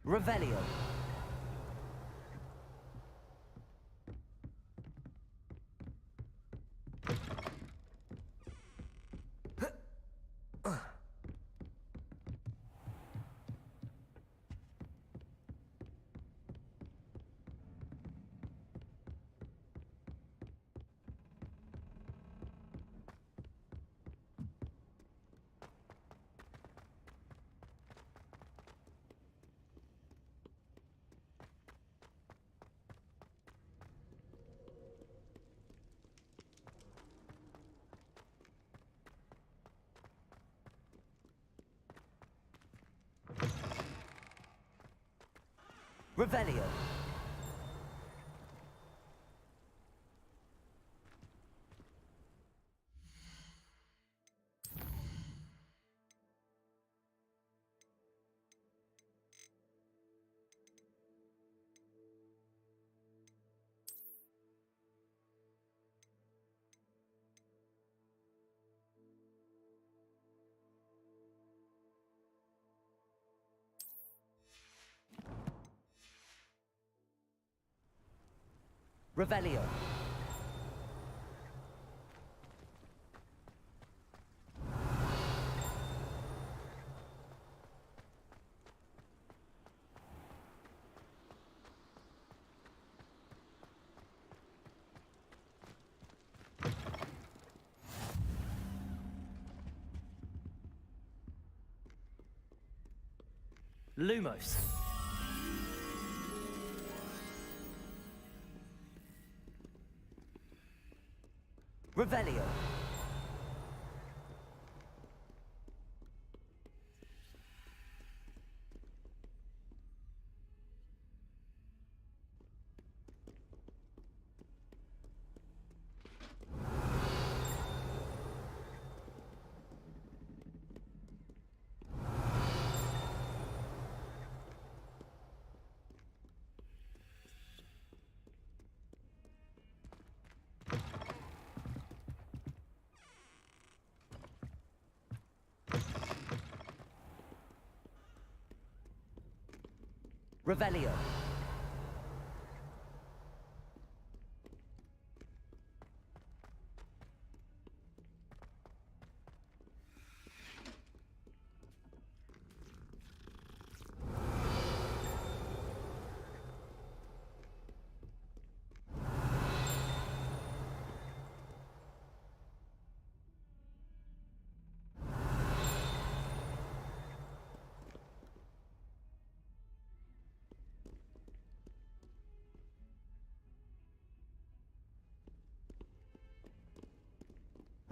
Revelio. Revelio. Revelio. Lumos. Revelio. Revelio.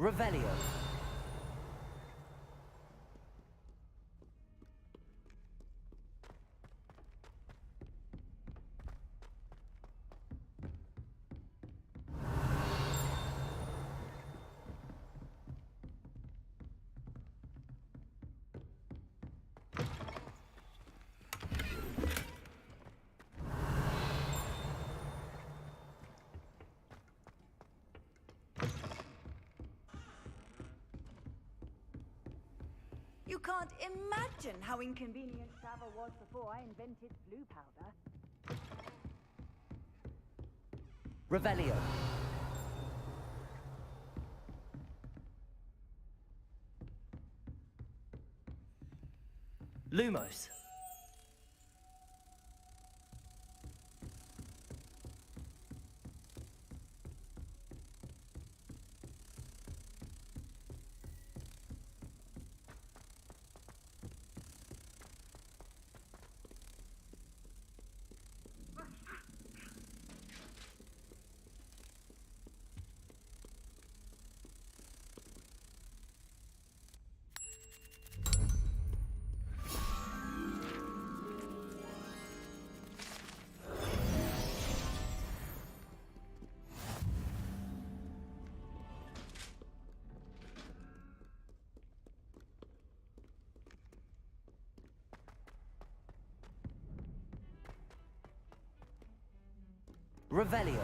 Revelio. You can't imagine how inconvenient travel was before I invented blue powder. Revelio. Lumos. Revelio.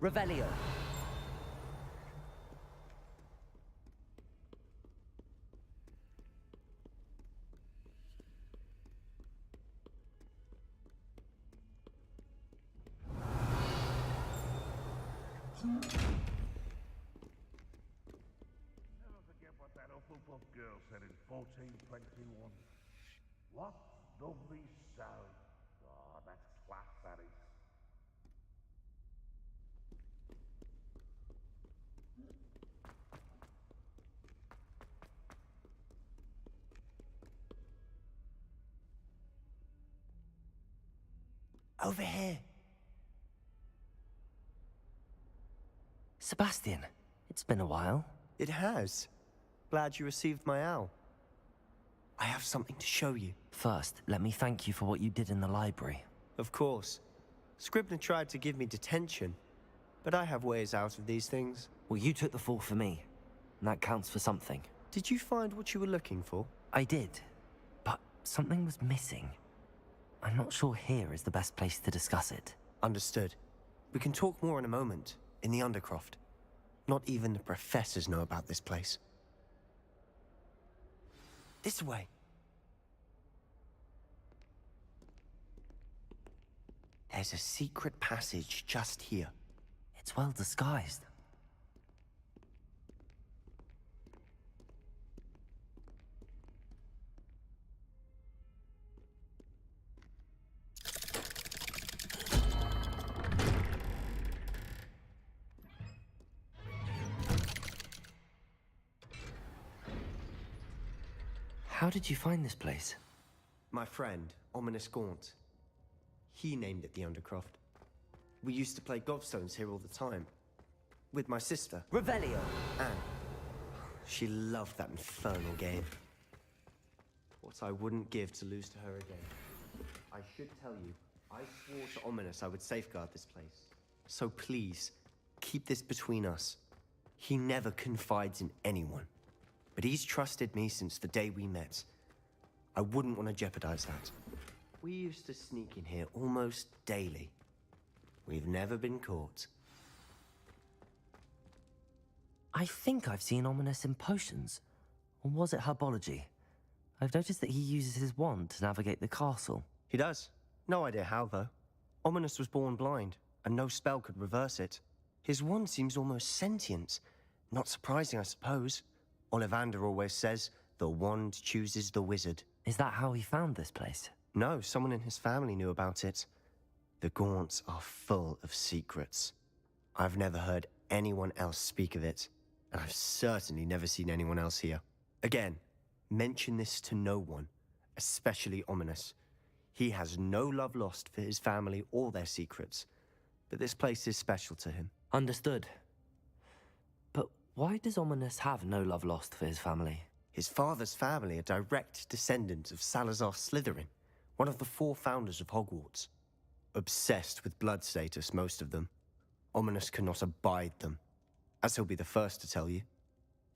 Revelio. Never forget what that Hufflepuff girl said in 1421. What lovely sound. Oh, that's class, that is. Over here. Sebastian, it's been a while. It has. Glad you received my owl. I have something to show you. First, let me thank you for what you did in the library. Of course. Scribner tried to give me detention, but I have ways out of these things. Well, you took the fall for me, and that counts for something. Did you find what you were looking for? I did, but something was missing. I'm not sure here is the best place to discuss it. Understood. We can talk more in a moment, in the Undercroft. Not even the professors know about this place. This way. There's a secret passage just here. It's well disguised. How did you find this place? My friend, Ominous Gaunt. He named it the Undercroft. We used to play gobstones here all the time. With my sister, Revelio. Anne. She loved that infernal game. What I wouldn't give to lose to her again. I should tell you, I swore to Ominous I would safeguard this place. So please, keep this between us. He never confides in anyone. But he's trusted me since the day we met. I wouldn't want to jeopardize that. We used to sneak in here almost daily. We've never been caught. I think I've seen Ominous in potions. Or was it herbology? I've noticed that he uses his wand to navigate the castle. He does. No idea how, though. Ominous was born blind, and no spell could reverse it. His wand seems almost sentient. Not surprising, I suppose. Ollivander always says, the wand chooses the wizard. Is that how he found this place? No, someone in his family knew about it. The Gaunts are full of secrets. I've never heard anyone else speak of it, and I've certainly never seen anyone else here. Again, mention this to no one, especially Ominous. He has no love lost for his family or their secrets, but this place is special to him. Understood. But why does Ominous have no love lost for his family? His father's family are direct descendants of Salazar Slytherin, one of the 4 founders of Hogwarts. Obsessed with blood status, most of them. Ominous cannot abide them, as he'll be the first to tell you.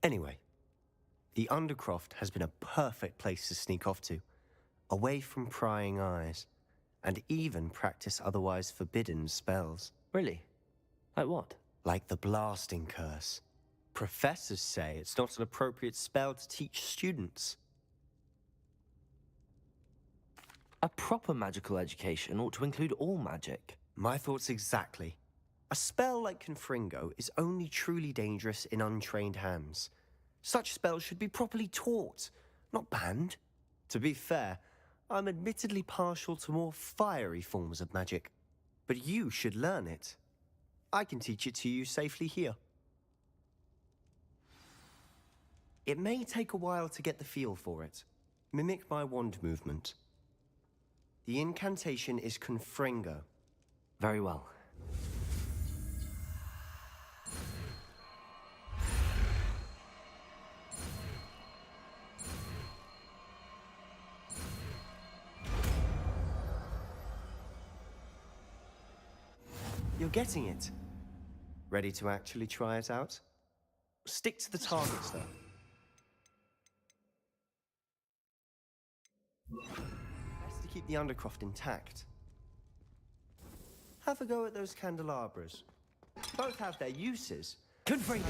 Anyway, the Undercroft has been a perfect place to sneak off to, away from prying eyes, and even practice otherwise forbidden spells. Really? Like what? Like the blasting curse. Professors say it's not an appropriate spell to teach students. A proper magical education ought to include all magic. My thoughts exactly. A spell like Confringo is only truly dangerous in untrained hands. Such spells should be properly taught, not banned. To be fair, I'm admittedly partial to more fiery forms of magic. But you should learn it. I can teach it to you safely here. It may take a while to get the feel for it. Mimic my wand movement. The incantation is Confringo. Very well. You're getting it. Ready to actually try it out? Stick to the targets, though. Best to keep the Undercroft intact. Have a go at those candelabras. Both have their uses. Confringo!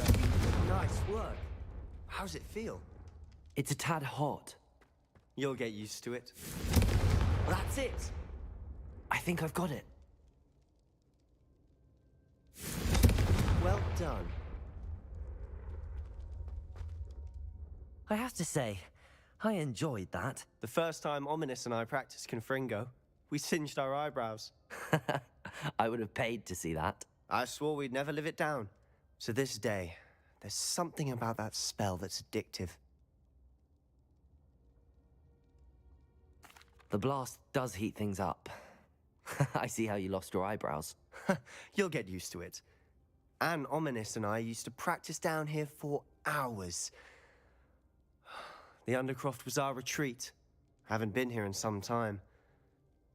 Nice work. How's it feel? It's a tad hot. You'll get used to it. That's it! I think I've got it. Well done. I have to say, I enjoyed that. The first time Ominous and I practiced Confringo, we singed our eyebrows. I would have paid to see that. I swore we'd never live it down. To this day, there's something about that spell that's addictive. The blast does heat things up. I see how you lost your eyebrows. You'll get used to it. Anne, Ominous and I used to practice down here for hours. The Undercroft was our retreat. Haven't been here in some time.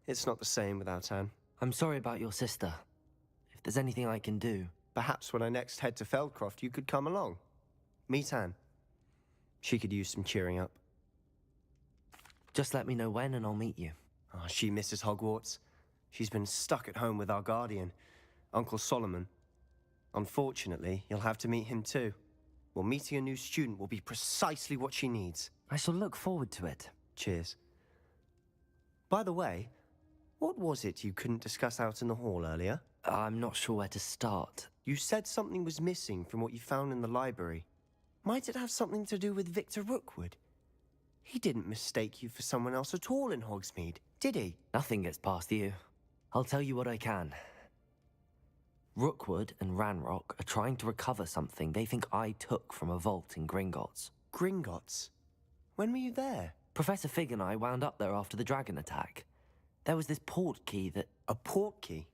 It's not the same without Anne. I'm sorry about your sister. If there's anything I can do... Perhaps when I next head to Feldcroft, you could come along. Meet Anne. She could use some cheering up. Just let me know when and I'll meet you. Oh, she misses Hogwarts. She's been stuck at home with our guardian, Uncle Solomon. Unfortunately, you'll have to meet him too. Well, meeting a new student will be precisely what she needs. I shall look forward to it. Cheers. By the way, what was it you couldn't discuss out in the hall earlier? I'm not sure where to start. You said something was missing from what you found in the library. Might it have something to do with Victor Rookwood? He didn't mistake you for someone else at all in Hogsmeade, did he? Nothing gets past you. I'll tell you what I can. Rookwood and Ranrock are trying to recover something they think I took from a vault in Gringotts. Gringotts? When were you there? Professor Fig and I wound up there after the dragon attack. There was this port key that... A port key?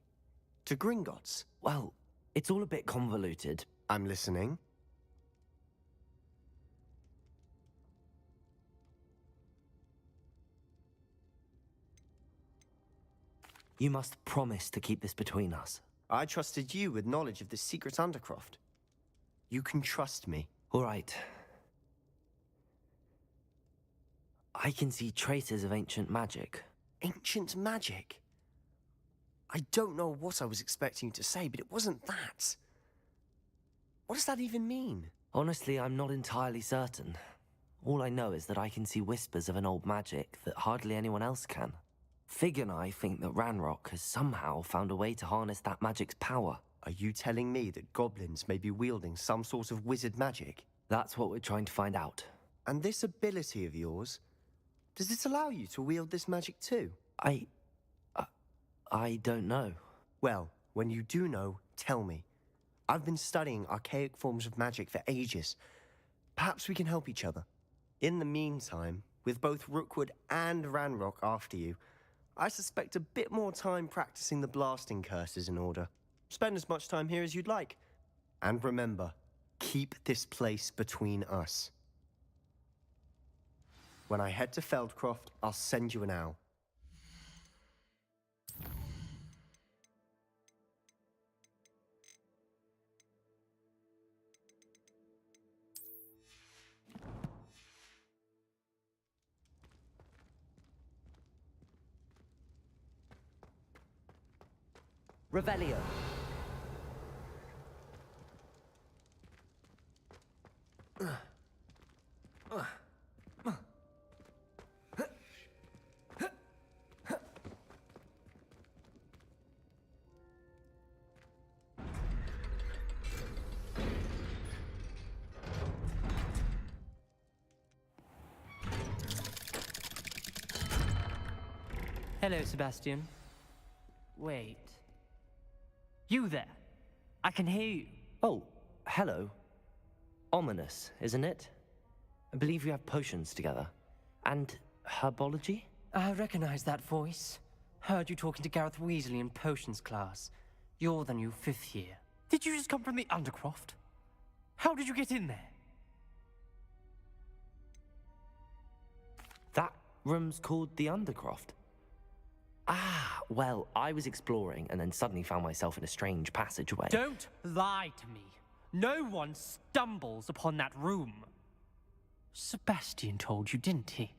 To Gringotts? Well, it's all a bit convoluted. I'm listening. You must promise to keep this between us. I trusted you with knowledge of the secret Undercroft. You can trust me. All right. I can see traces of ancient magic. Ancient magic? I don't know what I was expecting you to say, but it wasn't that. What does that even mean? Honestly, I'm not entirely certain. All I know is that I can see whispers of an old magic that hardly anyone else can. Fig and I think that Ranrock has somehow found a way to harness that magic's power. Are you telling me that goblins may be wielding some sort of wizard magic? That's what we're trying to find out. And this ability of yours, does it allow you to wield this magic too? I don't know. Well, when you do know, tell me. I've been studying archaic forms of magic for ages. Perhaps we can help each other. In the meantime, with both Rookwood and Ranrock after you, I suspect a bit more time practicing the blasting curse is in order. Spend as much time here as you'd like. And remember, keep this place between us. When I head to Feldcroft, I'll send you an owl. Revelio. Hello, Sebastian. Wait. You there? I can hear you. Oh, hello. Ominous, isn't it? I believe you have potions together. And herbology? I recognize that voice. Heard you talking to Gareth Weasley in potions class. You're the new 5th year. Did you just come from the Undercroft? How did you get in there? That room's called the Undercroft. Ah, well, I was exploring and then suddenly found myself in a strange passageway. Don't lie to me. No one stumbles upon that room. Sebastian told you, didn't he?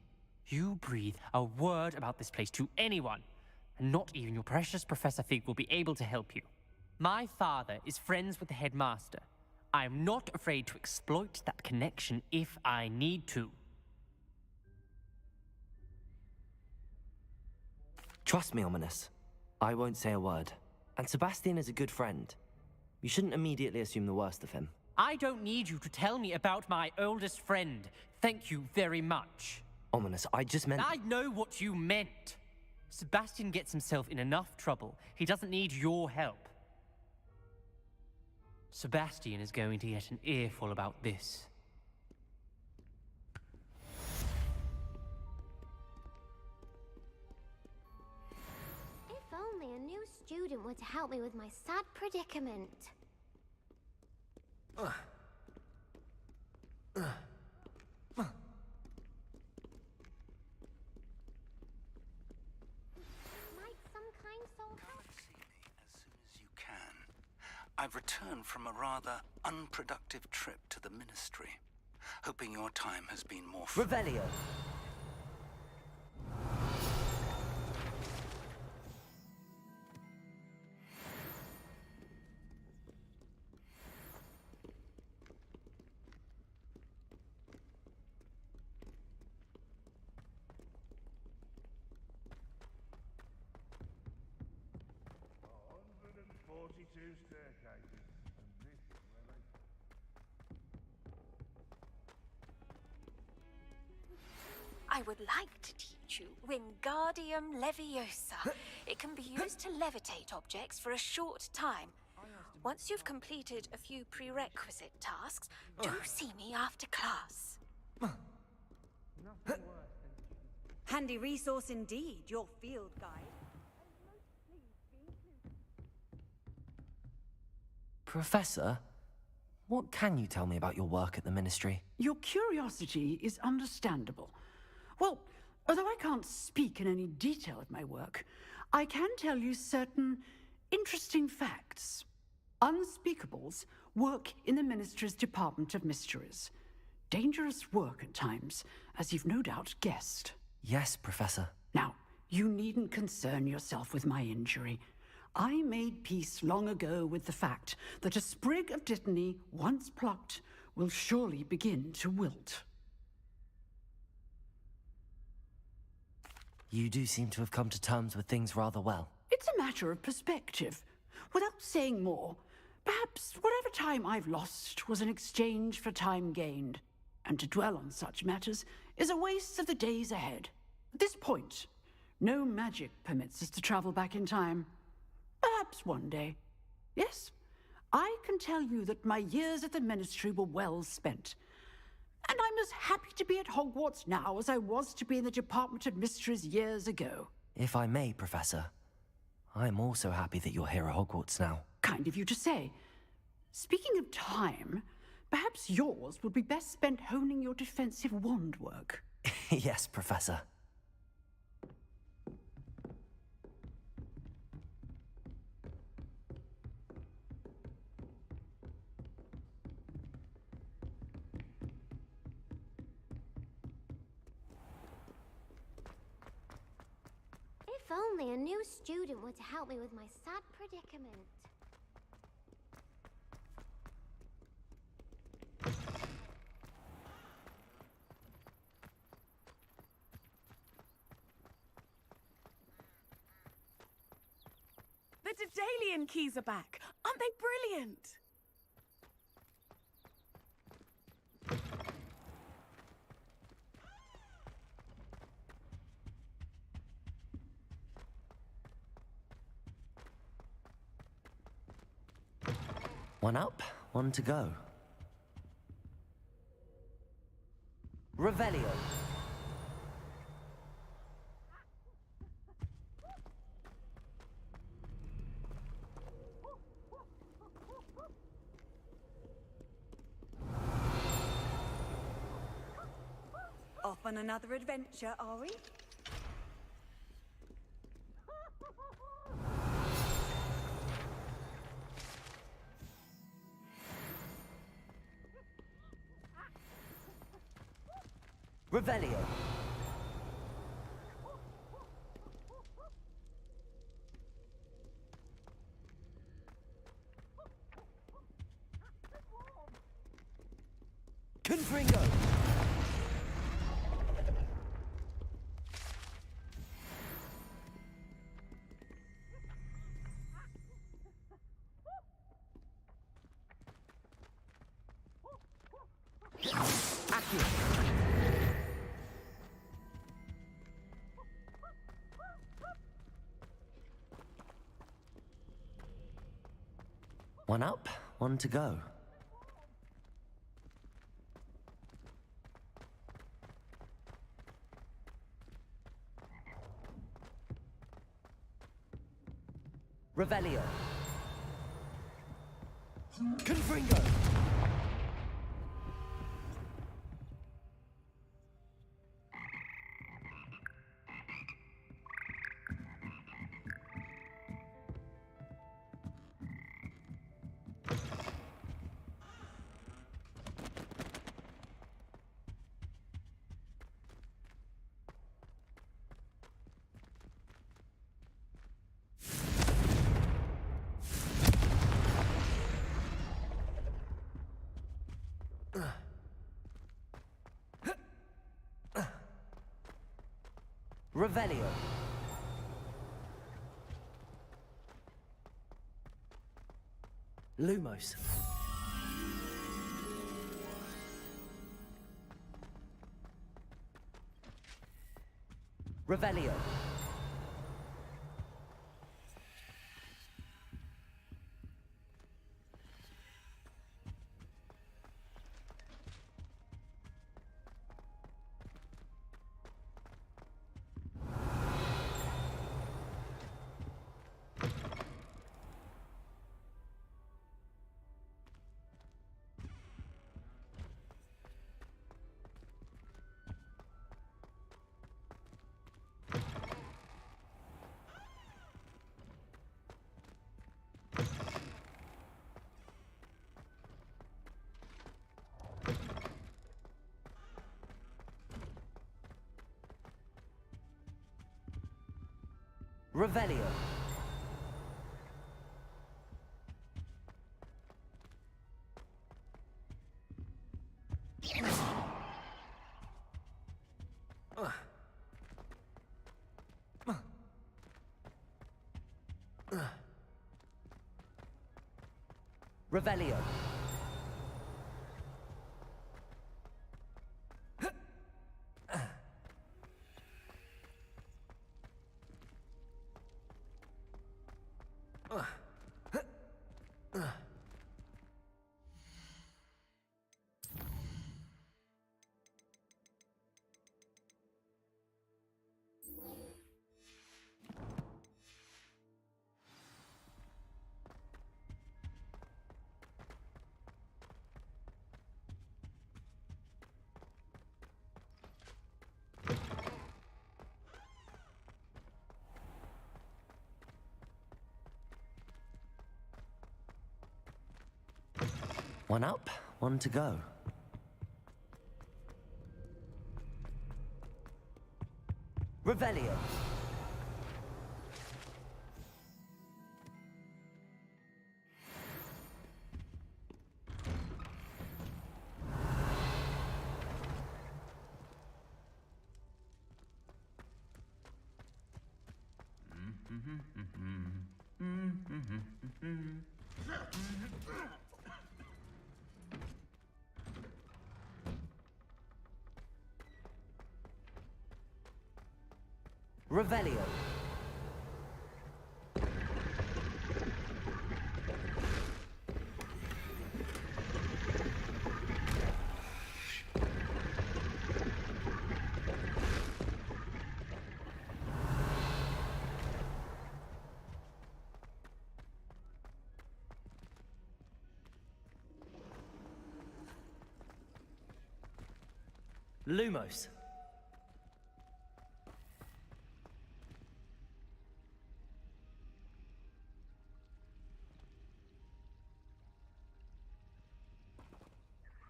You breathe a word about this place to anyone, and not even your precious Professor Fig will be able to help you. My father is friends with the headmaster. I am not afraid to exploit that connection if I need to. Trust me, Ominous. I won't say a word. And Sebastian is a good friend. You shouldn't immediately assume the worst of him. I don't need you to tell me about my oldest friend. Thank you very much. Ominous, I just meant... I know what you meant. Sebastian gets himself in enough trouble. He doesn't need your help. Sebastian is going to get an earful about this. If only a new student were to help me with my sad predicament. Might some kind soul help? See me as soon as you can. I've returned from a rather unproductive trip to the Ministry, hoping your time has been more Revelio! Staircases, and this is where they... I would like to teach you Wingardium Leviosa. It can be used to levitate objects for a short time. Once you've completed a few prerequisite tasks, do see me after class. Handy resource indeed, your field guide. Professor, what can you tell me about your work at the Ministry? Your curiosity is understandable. Well, although I can't speak in any detail of my work, I can tell you certain interesting facts. Unspeakables work in the Ministry's Department of Mysteries. Dangerous work at times, as you've no doubt guessed. Yes, Professor. Now, you needn't concern yourself with my injury. I made peace long ago with the fact that a sprig of dittany, once plucked, will surely begin to wilt. You do seem to have come to terms with things rather well. It's a matter of perspective. Without saying more, perhaps whatever time I've lost was an exchange for time gained. And to dwell on such matters is a waste of the days ahead. At this point, no magic permits us to travel back in time. Perhaps one day. Yes, I can tell you that my years at the Ministry were well spent. And I'm as happy to be at Hogwarts now as I was to be in the Department of Mysteries years ago. If I may, Professor, I'm also happy that you're here at Hogwarts now. Kind of you to say. Speaking of time, perhaps yours would be best spent honing your defensive wand work. Yes, Professor. If only a new student were to help me with my sad predicament. The Daedalian keys are back. Aren't they brilliant? One up, one to go. Revelio. Off on another adventure, are we? Revelio. One up, one to go. Revelio. Confringo. Revelio. Lumos. Revelio. Revelio. Revelio. One up, one to go. Revelio. Revelio. Lumos.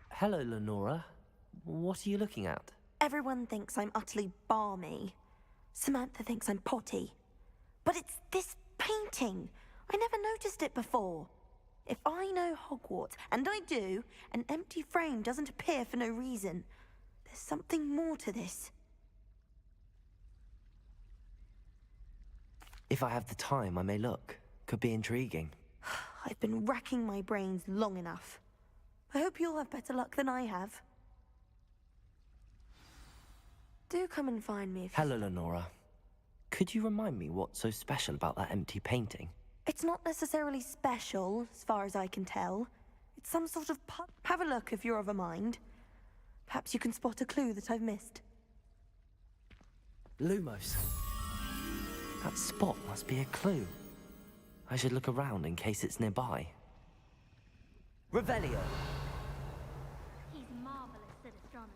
Hello, Lenora. What are you looking at? Everyone thinks I'm utterly balmy. Samantha thinks I'm potty. But it's this painting. I never noticed it before. If I know Hogwarts, and I do, an empty frame doesn't appear for no reason. There's something more to this. If I have the time, I may look. Could be intriguing. I've been racking my brains long enough. I hope you'll have better luck than I have. Do come and find me if you... Hello, Lenora. Could you remind me what's so special about that empty painting? It's not necessarily special, as far as I can tell. It's some sort of Have a look if you're of a mind. Perhaps you can spot a clue that I've missed. Lumos. That spot must be a clue. I should look around in case it's nearby. Revelio! He's marvelous at astronomy.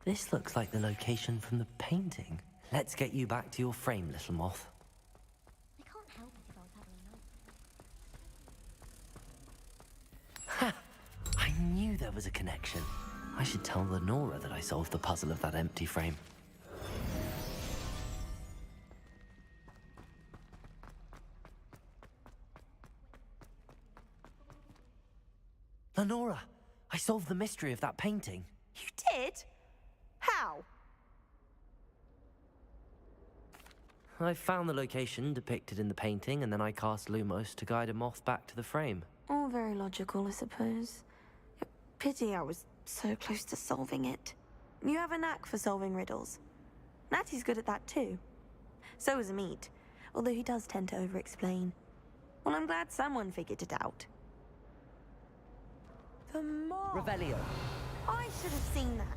This looks like the location from the painting. Let's get you back to your frame, little moth. I can't help it if I was having a night. Ha! I knew there was a connection. I should tell Lenora that I solved the puzzle of that empty frame. Lenora, I solved the mystery of that painting. You did? How? I found the location depicted in the painting, and then I cast Lumos to guide a moth back to the frame. All very logical, I suppose. Pity I was so close to solving it. You have a knack for solving riddles. Natty's good at that too. So is Amit, although he does tend to over-explain. Well, I'm glad someone figured it out. The moth! Revelio. I should have seen that.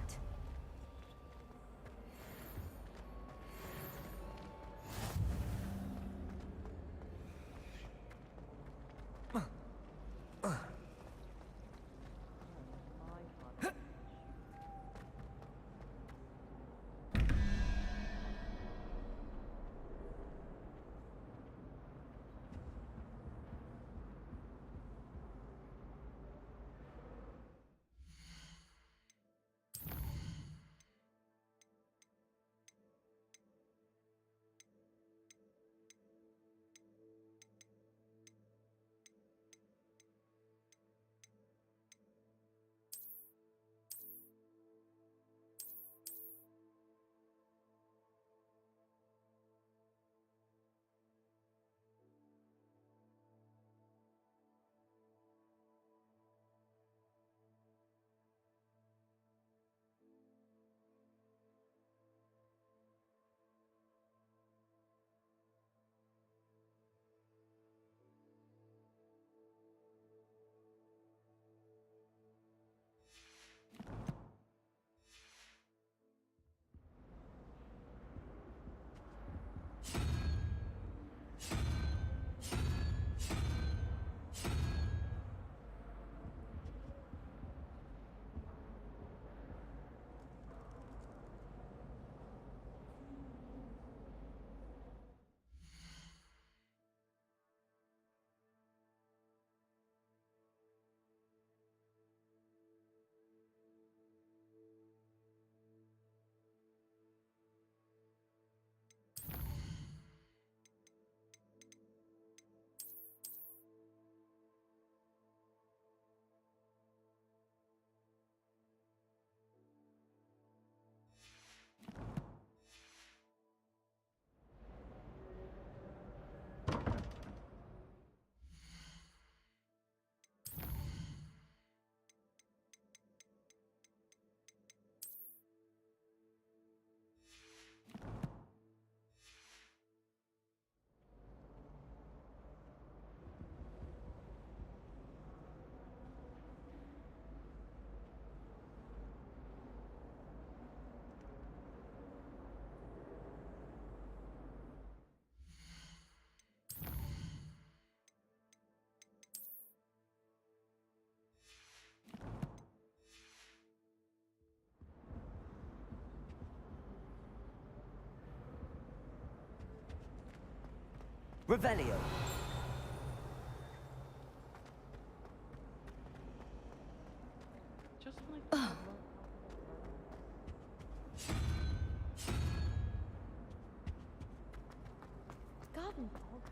Revelio. Just like Garden dog.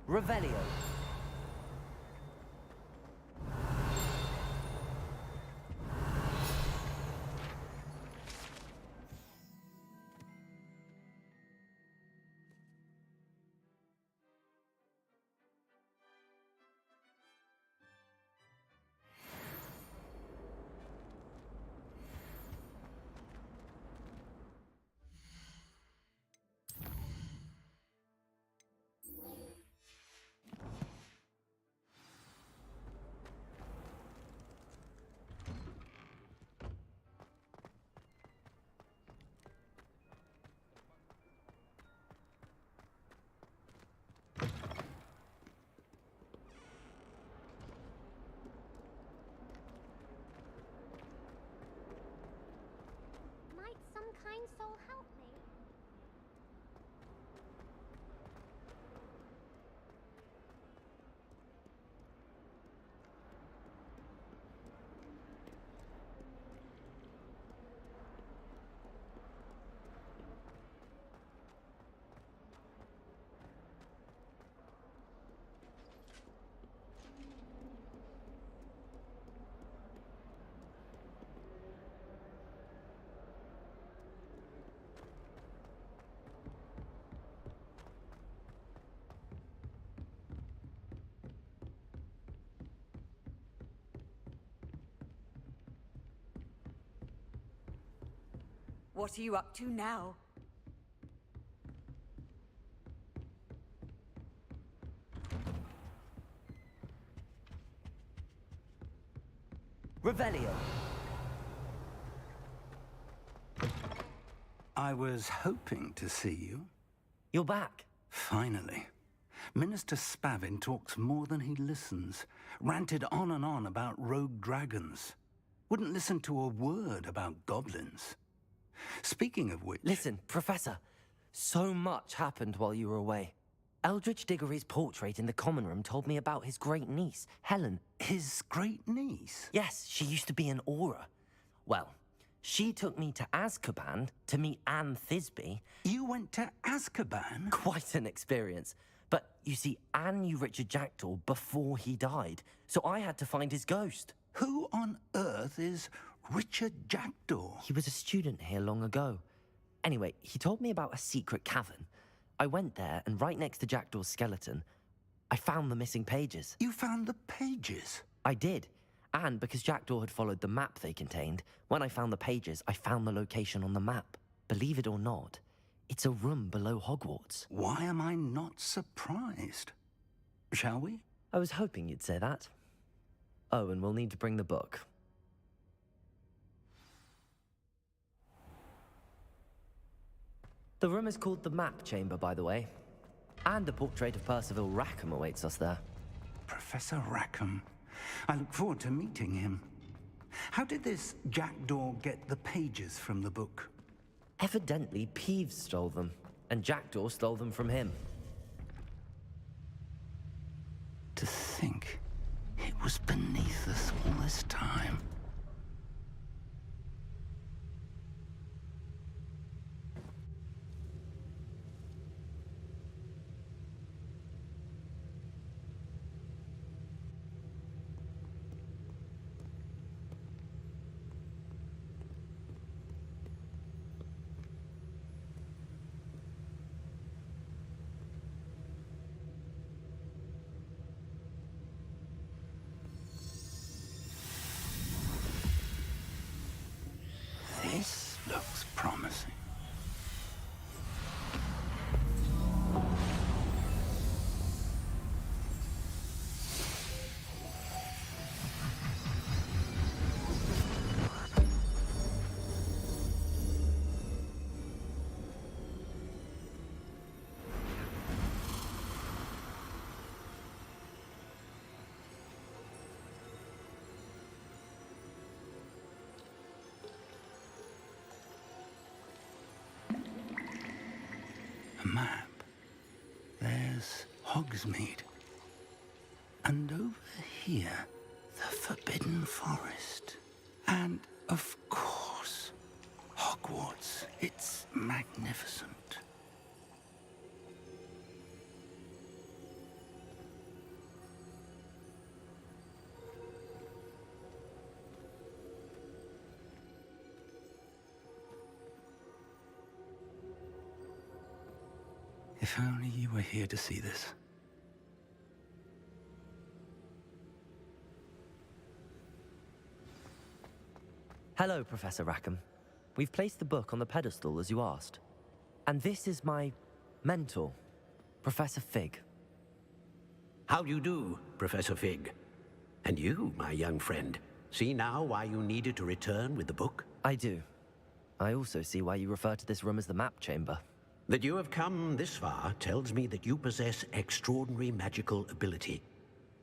Revelio. Might some kind soul help me? What are you up to now? Revelio. I was hoping to see you. You're back. Finally. Minister Spavin talks more than he listens. Ranted on and on about rogue dragons. Wouldn't listen to a word about goblins. Speaking of which... Listen, Professor. So much happened while you were away. Eldridge Diggory's portrait in the common room told me about his great niece, Helen. His great niece? Yes, she used to be an Auror. Well, she took me to Azkaban to meet Anne Thisbe. You went to Azkaban? Quite an experience. But, you see, Anne knew Richard Jackdaw before he died, so I had to find his ghost. Who on earth is Richard Jackdaw? He was a student here long ago. Anyway, he told me about a secret cavern. I went there, and right next to Jackdaw's skeleton, I found the missing pages. You found the pages? I did. And because Jackdaw had followed the map they contained, when I found the pages, I found the location on the map. Believe it or not, it's a room below Hogwarts. Why am I not surprised? Shall we? I was hoping you'd say that. Oh, and we'll need to bring the book. The room is called the Map Chamber, by the way. And a portrait of Percival Rackham awaits us there. Professor Rackham. I look forward to meeting him. How did this Jackdaw get the pages from the book? Evidently, Peeves stole them, and Jackdaw stole them from him. To think it was beneath us all this time. This looks promising. A map. There's Hogsmeade. And over here, the Forbidden Forest. And, of course, Hogwarts. It's magnificent. If only you were here to see this. Hello, Professor Rackham. We've placed the book on the pedestal as you asked. And this is my mentor, Professor Fig. How do you do, Professor Fig? And you, my young friend, see now why you needed to return with the book? I do. I also see why you refer to this room as the map chamber. That you have come this far tells me that you possess extraordinary magical ability,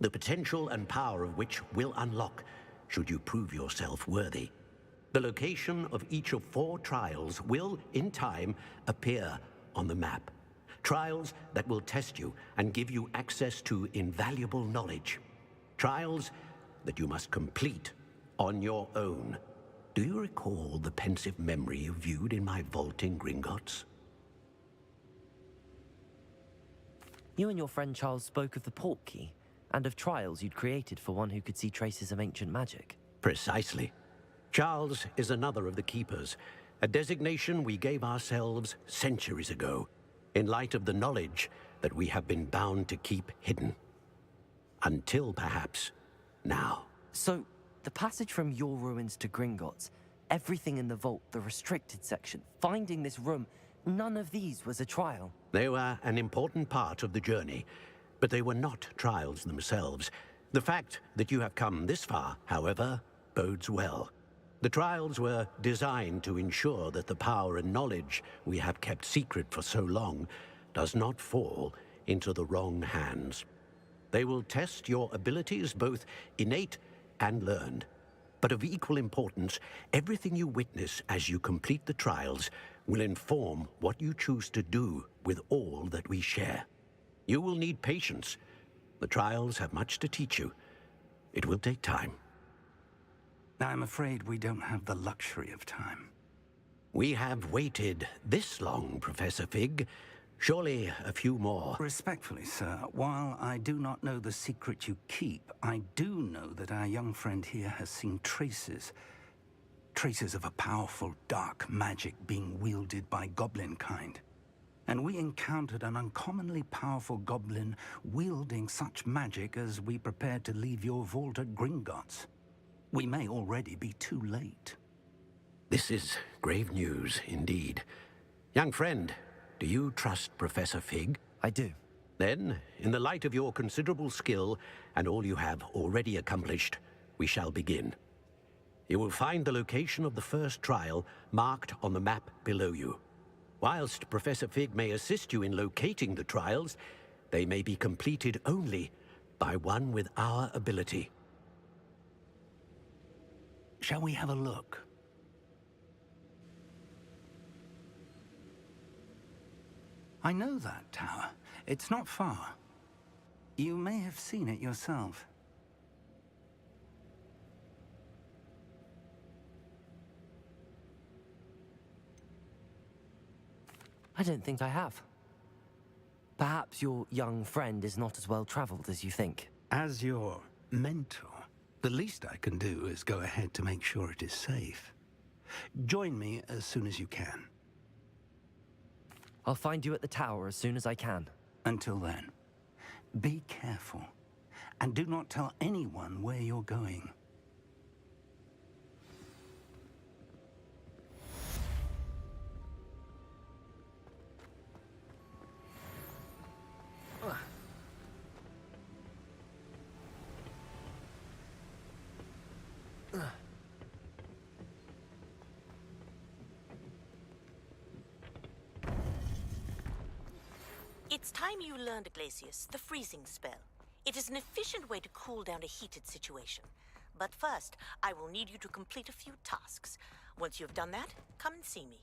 the potential and power of which will unlock should you prove yourself worthy. The location of each of 4 trials will, in time, appear on the map. Trials that will test you and give you access to invaluable knowledge. Trials that you must complete on your own. Do you recall the pensive memory you viewed in my vault in Gringotts? You and your friend Charles spoke of the port key, and of trials you'd created for one who could see traces of ancient magic. Precisely. Charles is another of the Keepers, a designation we gave ourselves centuries ago, in light of the knowledge that we have been bound to keep hidden. Until, perhaps, now. So, the passage from your ruins to Gringotts, everything in the vault, the restricted section, finding this room, none of these was a trial. They were an important part of the journey, but they were not trials themselves. The fact that you have come this far, however, bodes well. The trials were designed to ensure that the power and knowledge we have kept secret for so long does not fall into the wrong hands. They will test your abilities, both innate and learned. But of equal importance, everything you witness as you complete the trials will inform what you choose to do with all that we share. You will need patience. The trials have much to teach you. It will take time. I'm afraid we don't have the luxury of time. We have waited this long, Professor Fig. Surely a few more. Respectfully, sir, while I do not know the secret you keep, I do know that our young friend here has seen traces of a powerful dark magic being wielded by goblin kind. And we encountered an uncommonly powerful goblin wielding such magic as we prepared to leave your vault at Gringotts. We may already be too late. This is grave news indeed. Young friend, do you trust Professor Fig? I do. Then, in the light of your considerable skill and all you have already accomplished, we shall begin. You will find the location of the first trial marked on the map below you. Whilst Professor Fig may assist you in locating the trials, they may be completed only by one with our ability. Shall we have a look? I know that tower. It's not far. You may have seen it yourself. I don't think I have. Perhaps your young friend is not as well traveled as you think. As your mentor, the least I can do is go ahead to make sure it is safe. Join me as soon as you can. I'll find you at the tower as soon as I can. Until then, be careful, and do not tell anyone where you're going. It's time you learned, Glacius, the freezing spell. It is an efficient way to cool down a heated situation. But first, I will need you to complete a few tasks. Once you have done that, come and see me.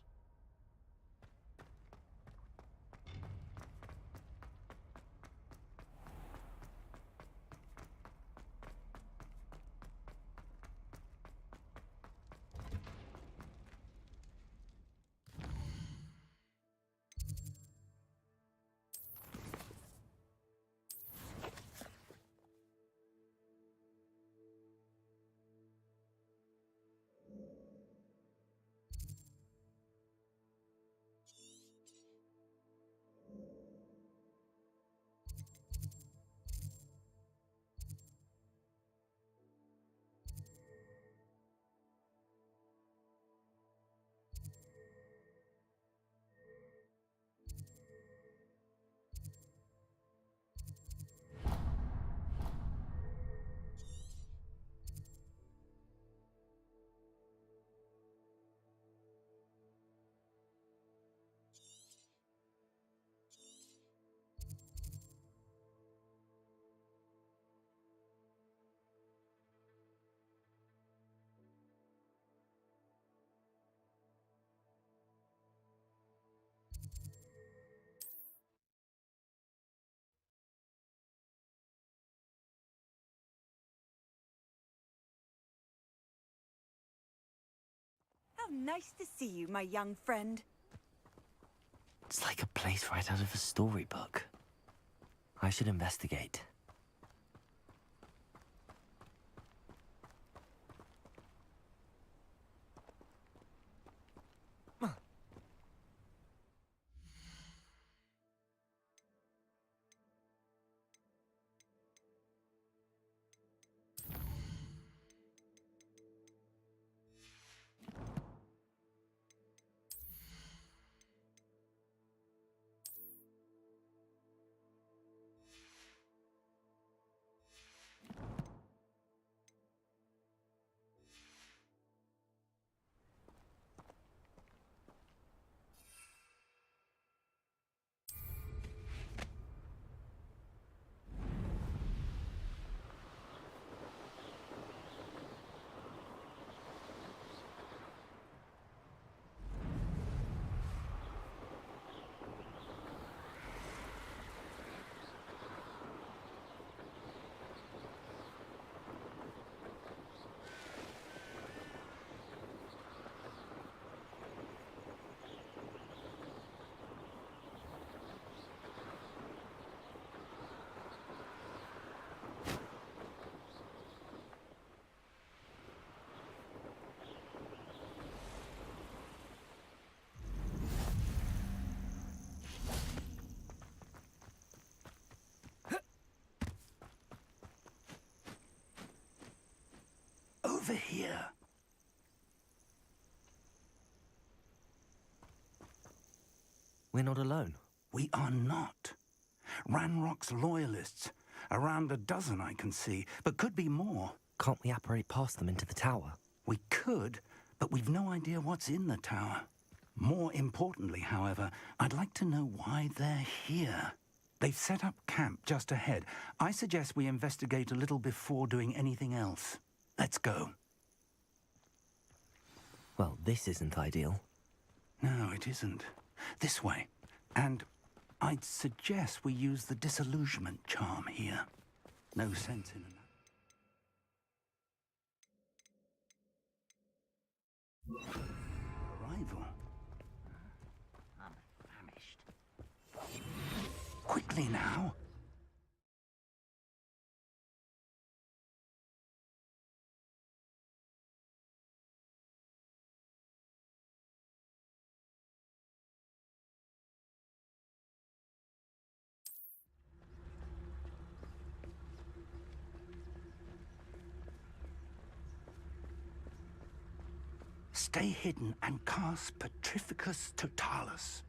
nice to see you, my young friend. It's like a place right out of a storybook. I should investigate. Over here. We're not alone. We are not. Ranrock's loyalists. Around a dozen I can see, but could be more. Can't we apparate past them into the tower? We could, but we've no idea what's in the tower. More importantly, however, I'd like to know why they're here. They've set up camp just ahead. I suggest we investigate a little before doing anything else. Let's go. Well, this isn't ideal. No, it isn't. This way. And I'd suggest we use the disillusionment charm here. No sense in an... Arrival. I'm famished. Quickly now. Stay hidden and cast Petrificus Totalis.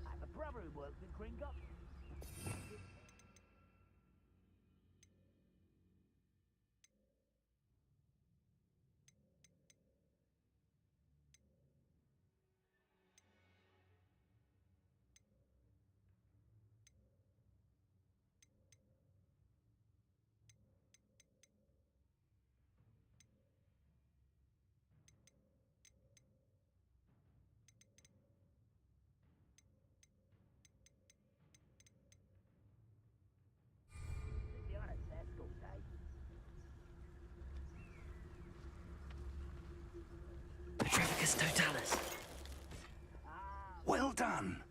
I have a brother who works in Kringle. Petrificus Totalis. Well done.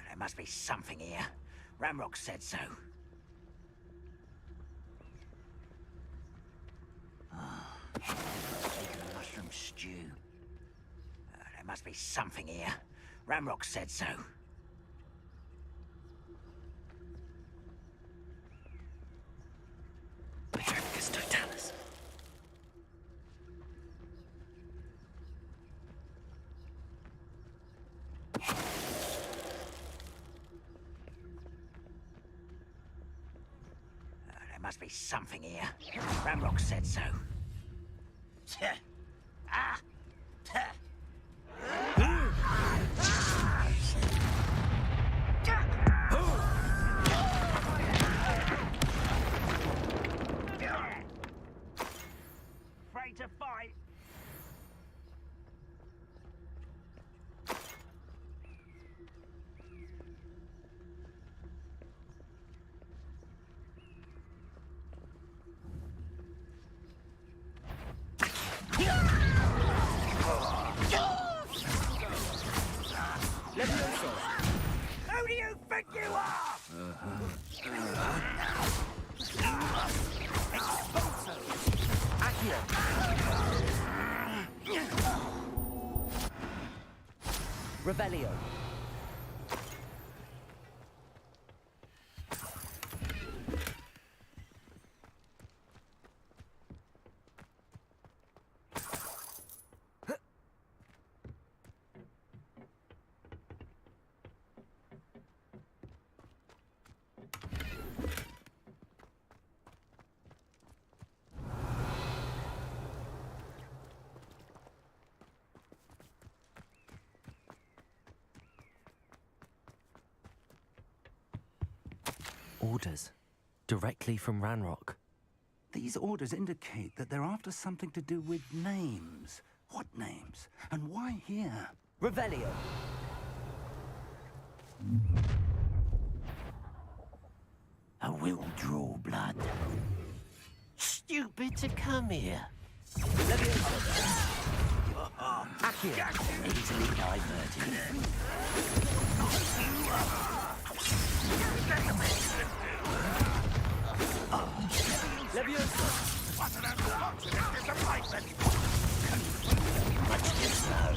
There must be something here. Ramrock said so. Speaking of mushroom stew. There must be something here. Ramrock said so. Petrificus Totalis. There must be something here. Ramrock said so. Ah! Afraid to fight? Revelio. Orders. Directly from Ranrock. These orders indicate that they're after something to do with names. What names? And why here? Revelio. I will draw blood. Stupid to come here. Accio. Easily diverted. Leviosa. What an unfortunate disappointment! Much too slow.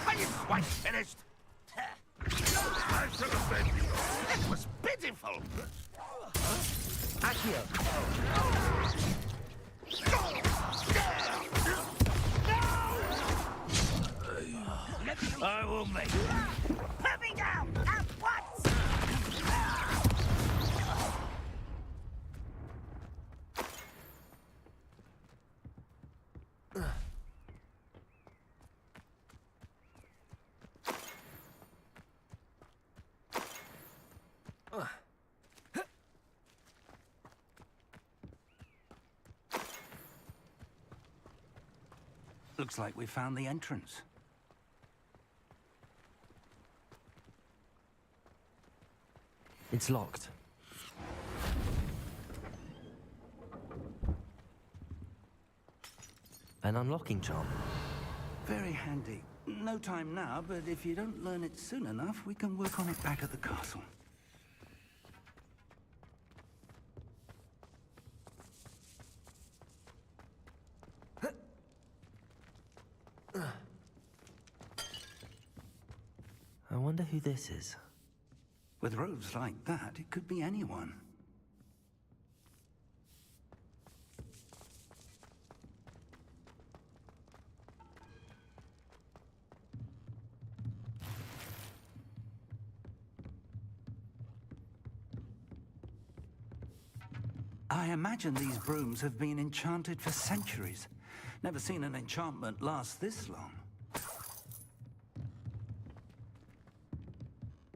Are you quite finished? I should have been. It was pitiful. Accio. I will make it. Put me down at once! Looks like we found the entrance. It's locked. An unlocking charm. Very handy. No time now, but if you don't learn it soon enough, we can work on it back at the castle. I wonder who this is. With robes like that, it could be anyone. I imagine these brooms have been enchanted for centuries. Never seen an enchantment last this long.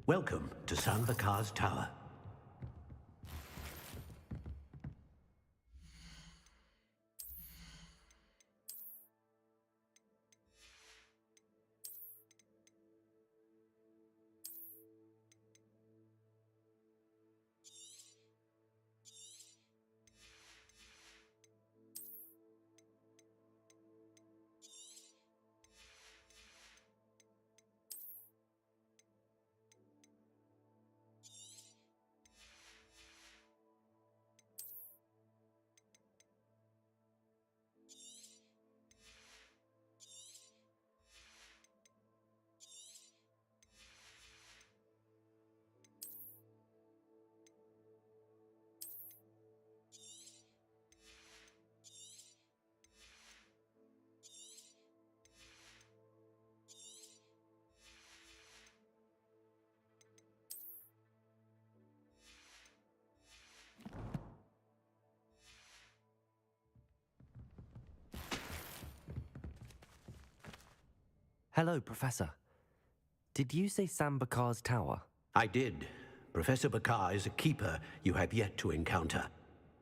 Welcome to San Bakar's Tower. Hello, Professor. Did you say San Bakar's Tower? I did. Professor Bakar is a keeper you have yet to encounter.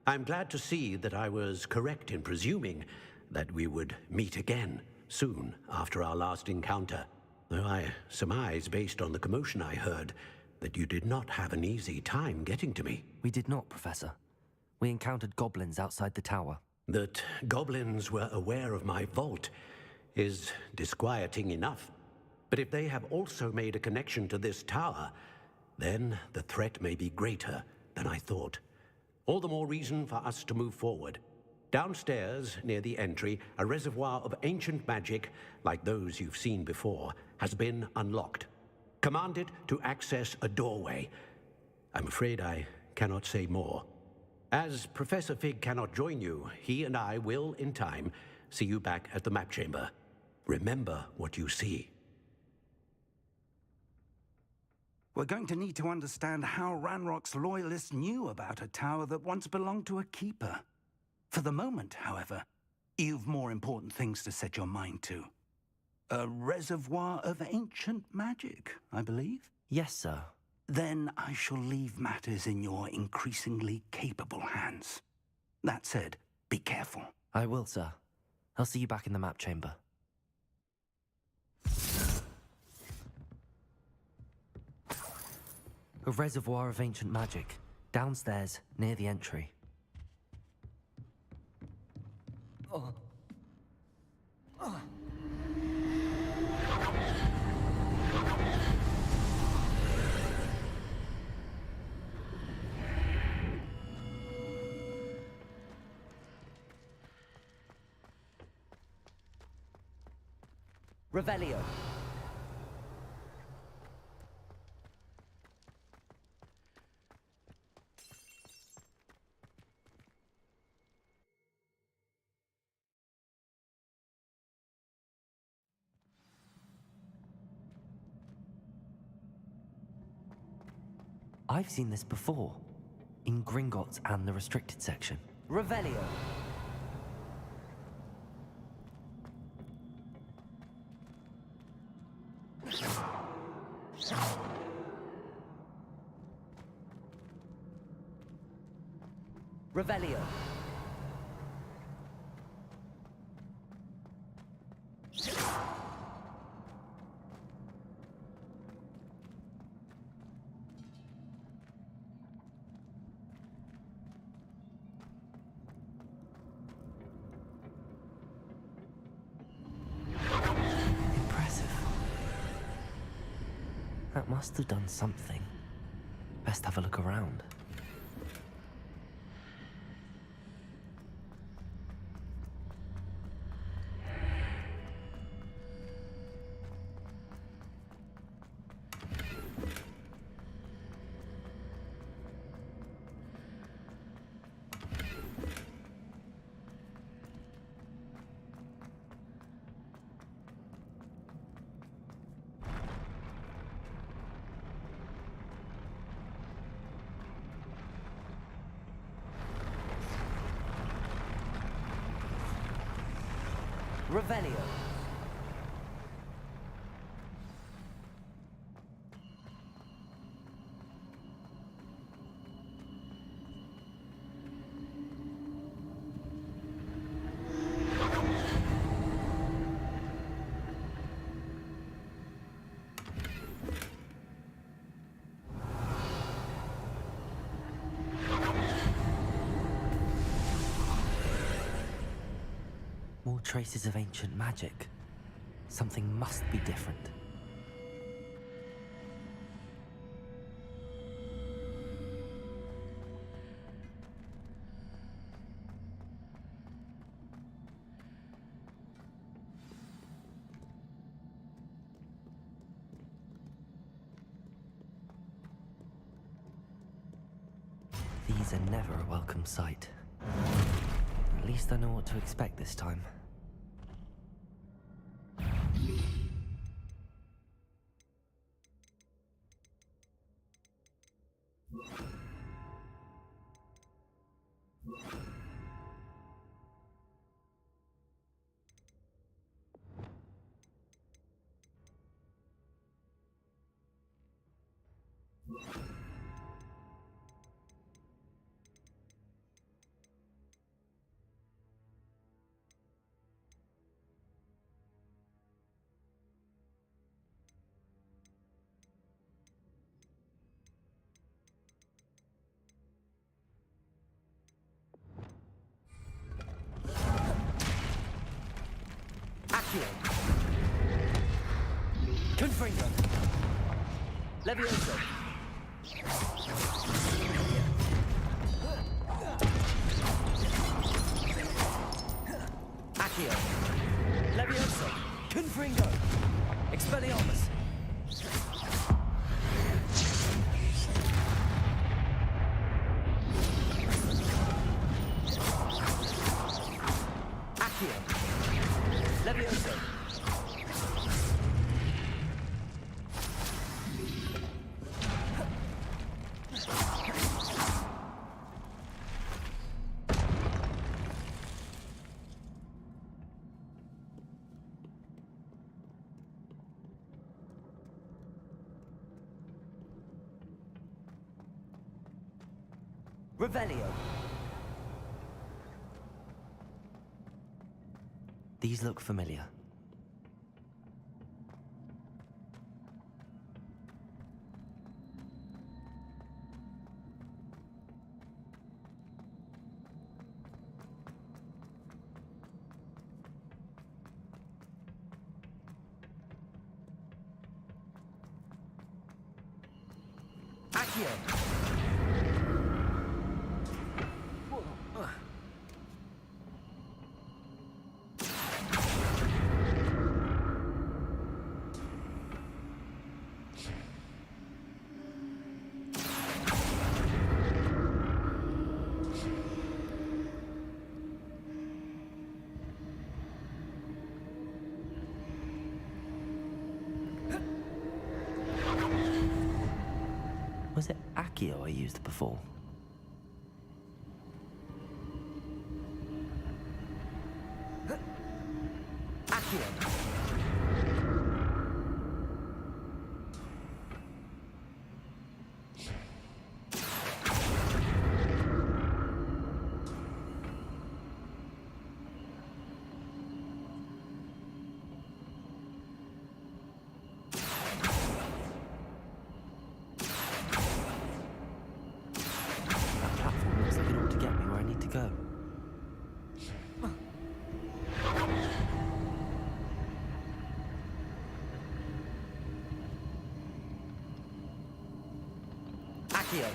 I'm glad to see that I was correct in presuming that we would meet again soon after our last encounter. Though I surmise, based on the commotion I heard, that you did not have an easy time getting to me. We did not, Professor. We encountered goblins outside the tower. That goblins were aware of my vault is disquieting enough. But if they have also made a connection to this tower, then the threat may be greater than I thought. All the more reason for us to move forward. Downstairs, near the entry, a reservoir of ancient magic, like those you've seen before, has been unlocked. Command it to access a doorway. I'm afraid I cannot say more. As Professor Fig cannot join you, he and I will, in time, see you back at the map chamber. Remember what you see. We're going to need to understand how Ranrock's loyalists knew about a tower that once belonged to a keeper. For the moment, however, you've more important things to set your mind to. A reservoir of ancient magic, I believe? Yes, sir. Then I shall leave matters in your increasingly capable hands. That said, be careful. I will, sir. I'll see you back in the map chamber. A reservoir of ancient magic, downstairs, near the entry. Revelio. I've seen this before, in Gringotts and the restricted section. Revelio. Revelio. Impressive. That must have done something. Best have a look around. Revelio. More traces of ancient magic. Something must be different. These are never a welcome sight. At least I know what to expect this time. Confringo. Levioso. Confringo! Expelliarmus! Accio! Levioso! Revelio. These look familiar. Accio. Was it Accio I used before? Accio! Go. Accio.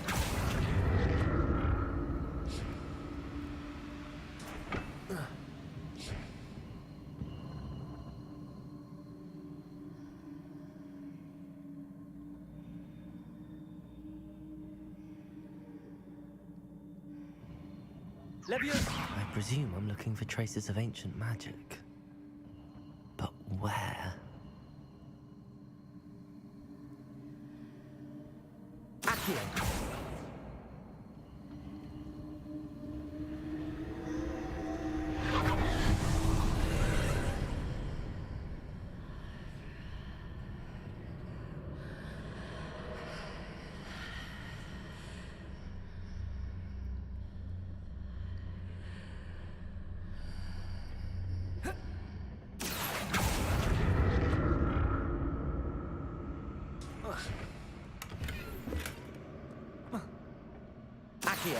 I presume I'm looking for traces of ancient magic. But where? Accio! Accio.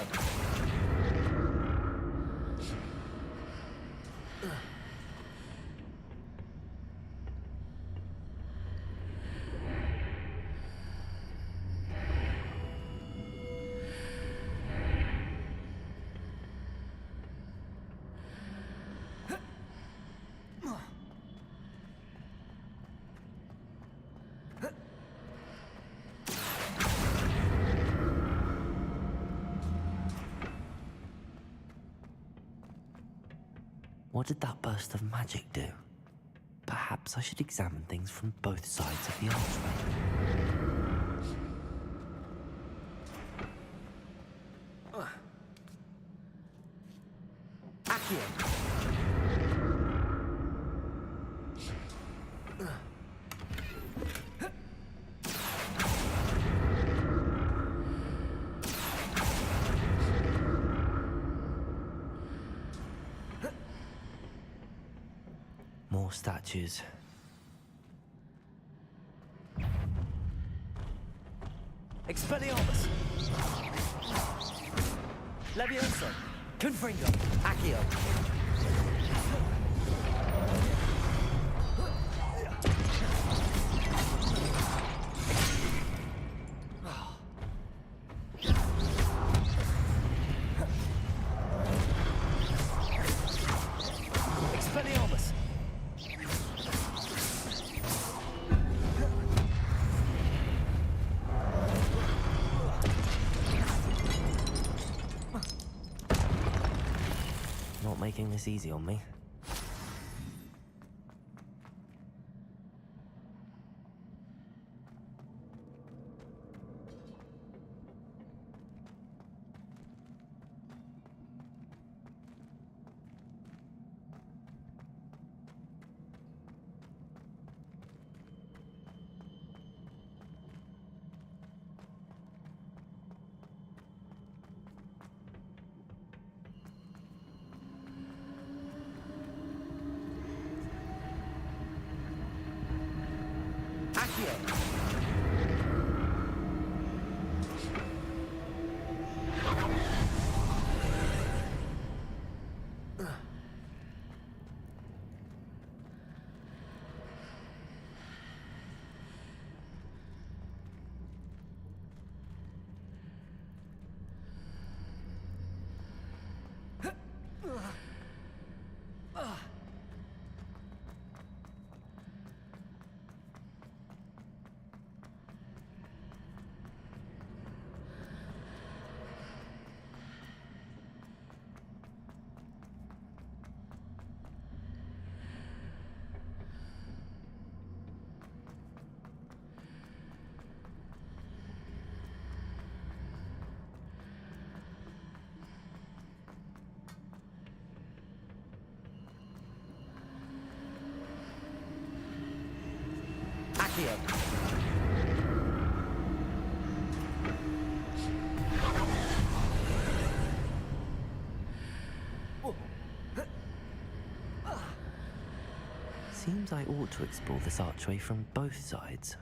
What did that burst of magic do? Perhaps I should examine things from both sides of the archway. Accio! More statues. Expelliarmus! Levioso! Confringo! Accio! Expelliarmus! making this easy on me. Seems I ought to explore this archway from both sides.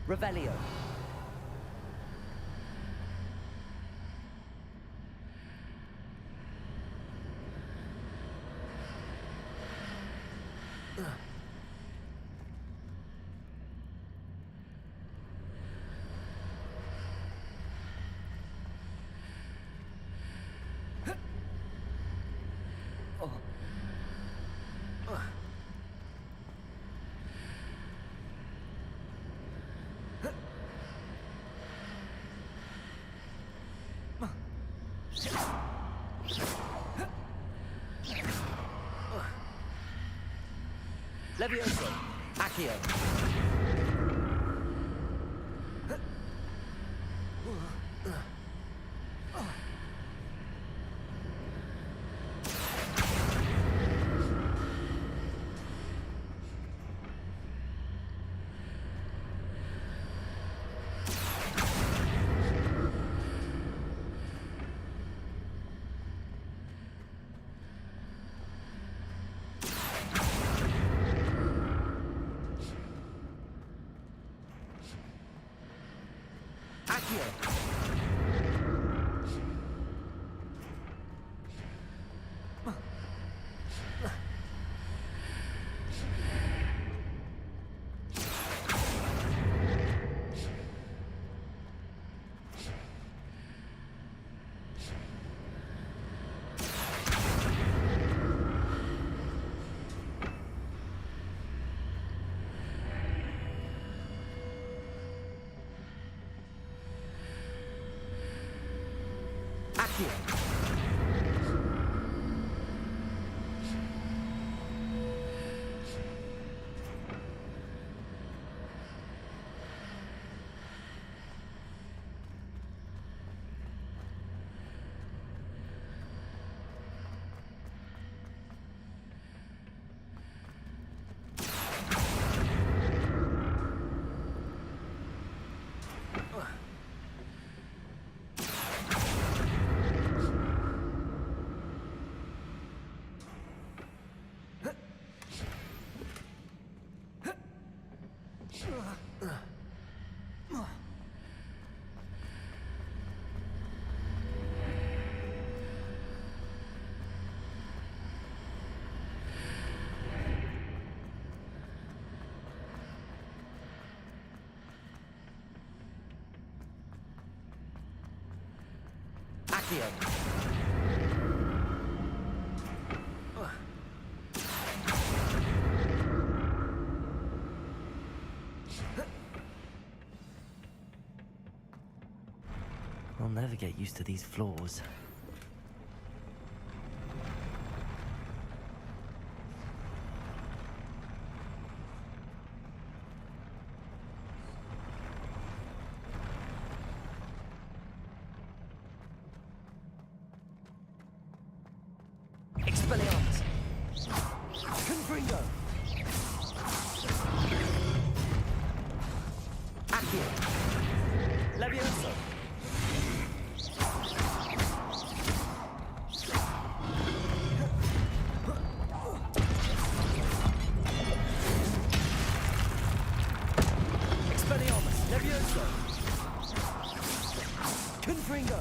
Revelio. Levioso. Accio. Accio. I'll never get used to these floors. Expelliarmus! Confringo! Accio! Levioso! Expelliarmus! Levioso! Confringo!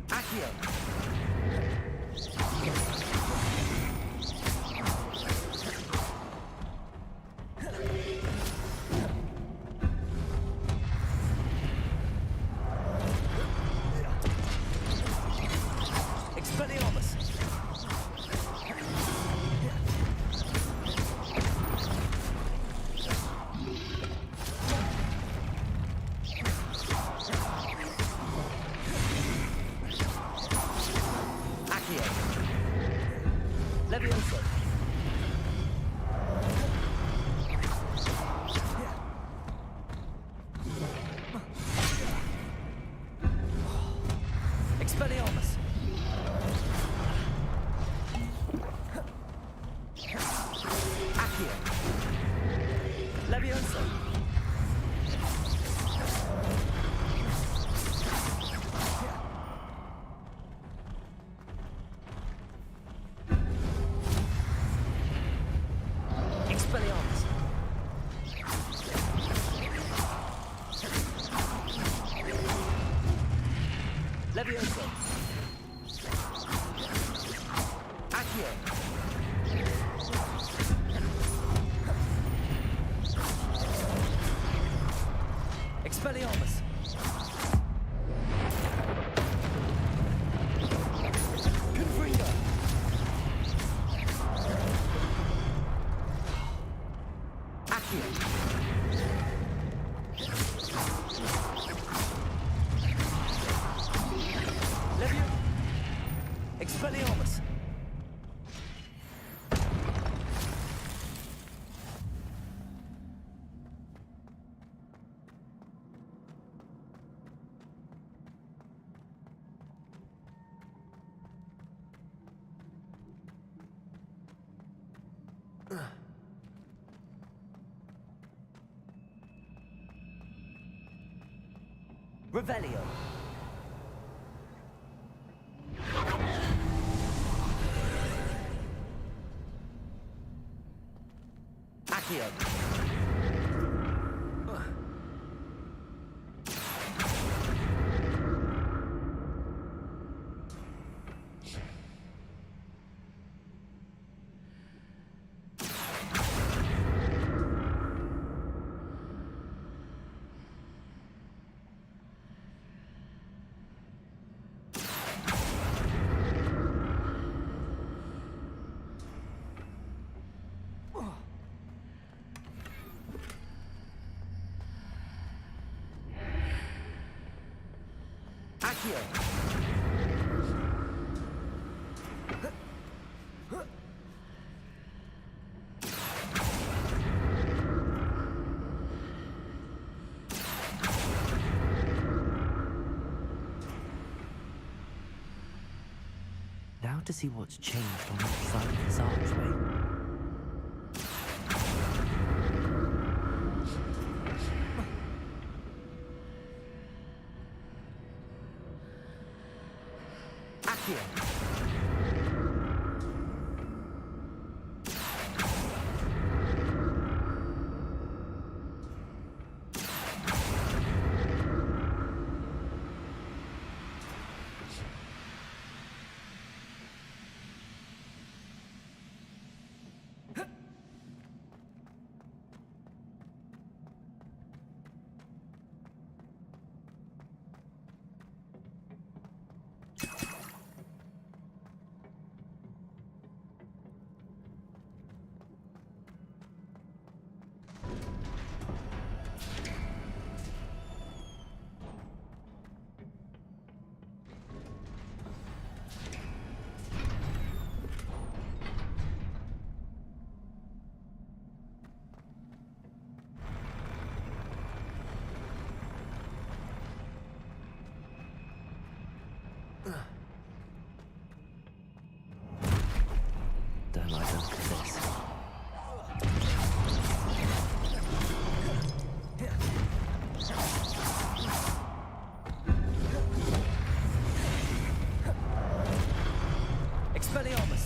Accio! Expelliarmus! Accio! Levioso! Expelliarmus! Accio! Levioso! Expelliarmus! Levioso! Accio! Expelliarmus! Confringo! Accio! Levio! Expelliarmus! Revelio! Accio! Accio! Now to see what's changed on each side of this archway. Accio! Don't like the look of this. Expelliarmus!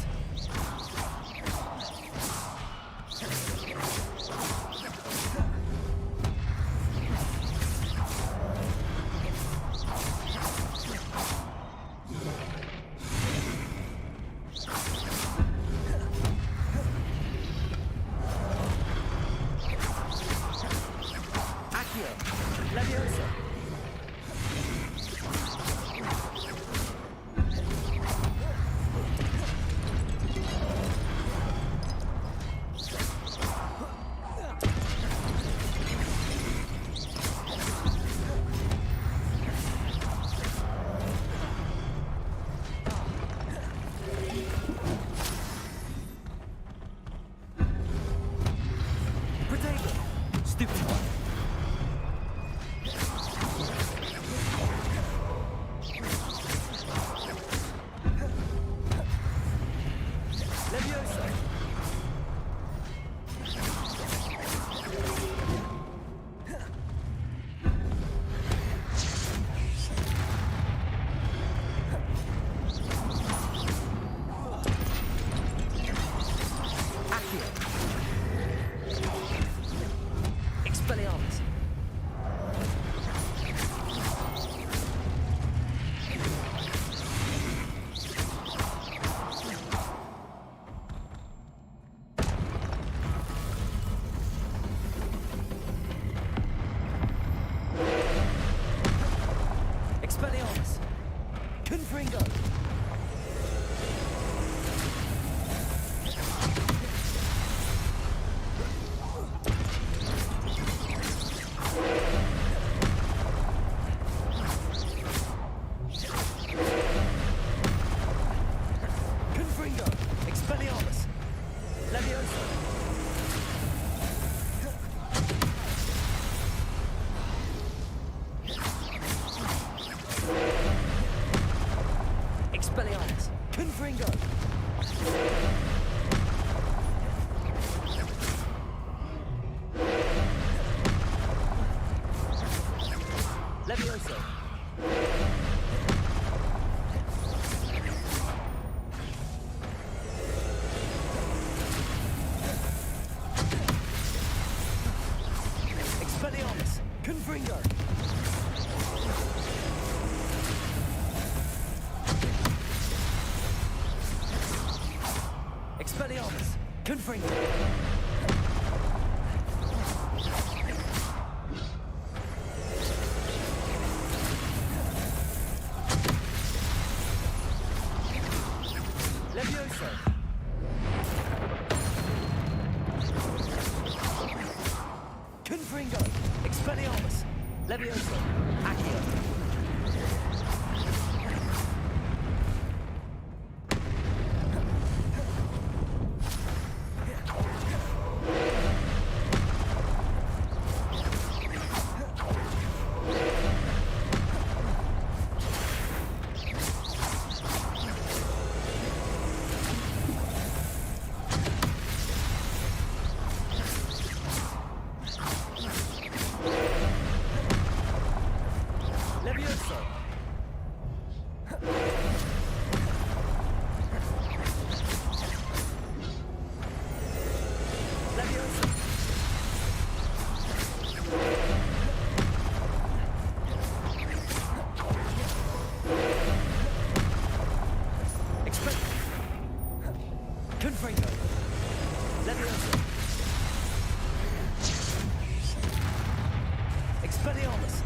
Accio! Leviosa! Protego! Stupid one! Leviosa! Accio! Expelliarmus! Expelliarmus! Confringo! Confringo! Expelliarmus! Leviosa! Expelliarmus! Confringo! Leviosa! Expelliarmus! Confringo! Expelliarmus! Confringo! Leviosa! Confringo! Expelliarmus! Leviosa! Accio! Leviosa! Leviosa! Expect... Confringo! Leviosa! Expelliarmus!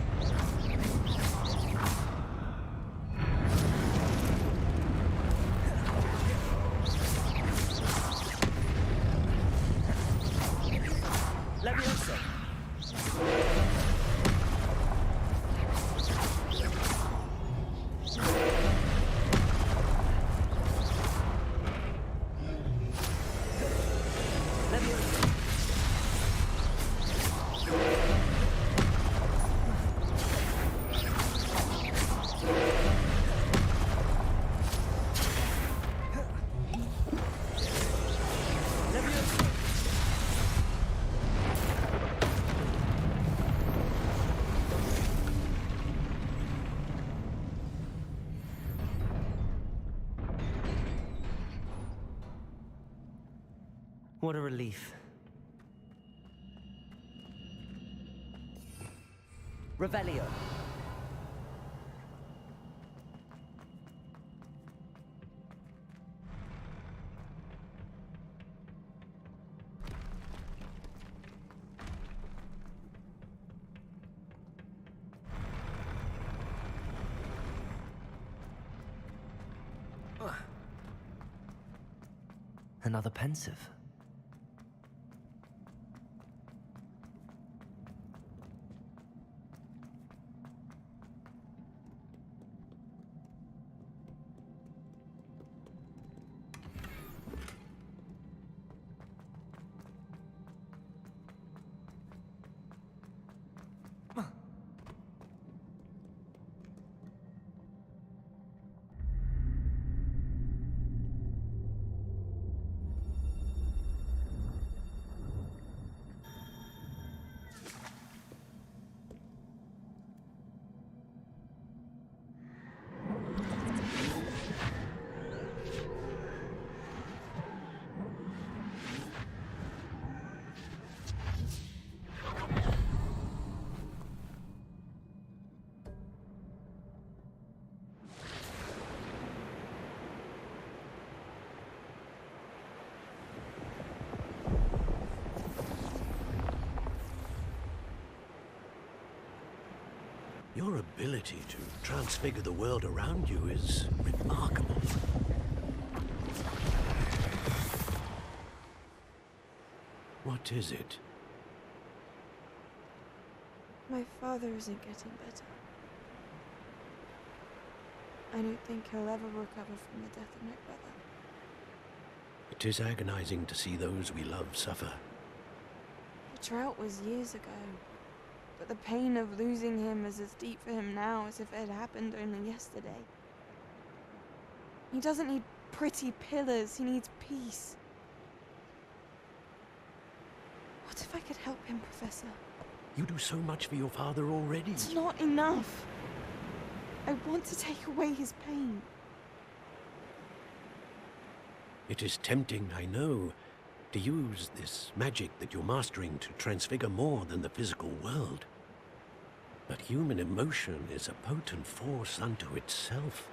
What a relief. Revelio. Another pensive. Your ability to transfigure the world around you is remarkable. What is it? My father isn't getting better. I don't think he'll ever recover from the death of my brother. It is agonizing to see those we love suffer. The drought was years ago, but the pain of losing him is as deep for him now as if it had happened only yesterday. He doesn't need pretty pillars, he needs peace. What if I could help him, Professor? You do so much for your father already. It's not enough. I want to take away his pain. It is tempting, I know, to use this magic that you're mastering to transfigure more than the physical world. But human emotion is a potent force unto itself.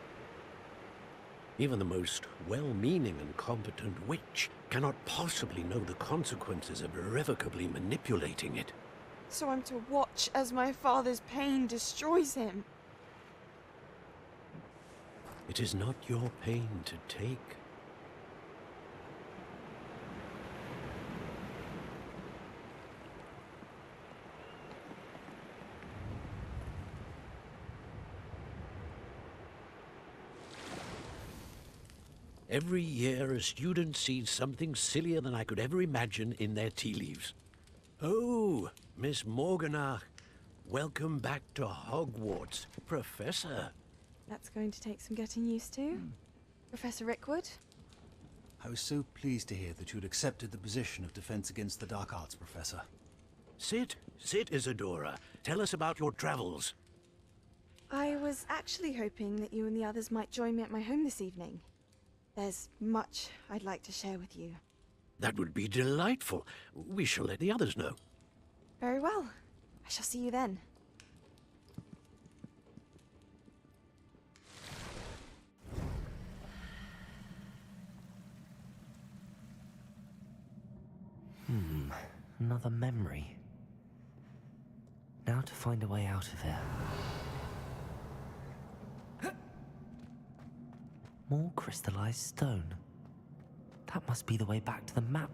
Even the most well-meaning and competent witch cannot possibly know the consequences of irrevocably manipulating it. So I'm to watch as my father's pain destroys him. It is not your pain to take. Every year, a student sees something sillier than I could ever imagine in their tea leaves. Oh, Miss Morganach, welcome back to Hogwarts, Professor. That's going to take some getting used to. Professor Rickwood? I was so pleased to hear that you had accepted the position of Defense Against the Dark Arts, Professor. Sit, Isadora. Tell us about your travels. I was actually hoping that you and the others might join me at my home this evening. There's much I'd like to share with you. That would be delightful. We shall let the others know. Very well. I shall see you then. Another memory. Now to find a way out of here. More crystallized stone. That must be the way back to the map.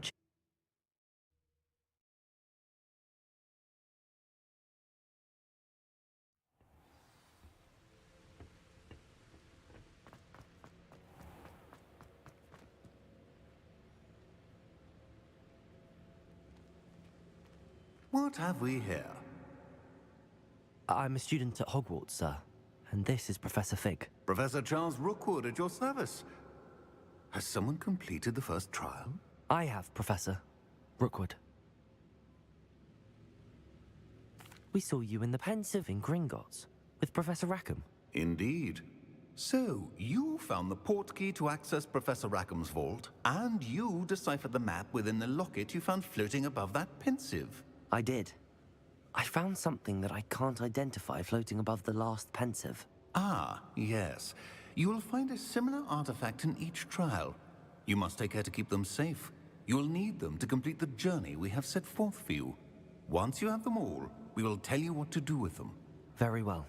What have we here? I'm a student at Hogwarts, sir. And this is Professor Fig. Professor Charles Rookwood at your service. Has someone completed the first trial? I have, Professor Rookwood. We saw you in the Pensive in Gringotts with Professor Rackham. Indeed. So, you found the portkey to access Professor Rackham's vault, and you deciphered the map within the locket you found floating above that pensive. I did. I found something that I can't identify floating above the last pensive. Ah, yes. You will find a similar artifact in each trial. You must take care to keep them safe. You will need them to complete the journey we have set forth for you. Once you have them all, we will tell you what to do with them. Very well.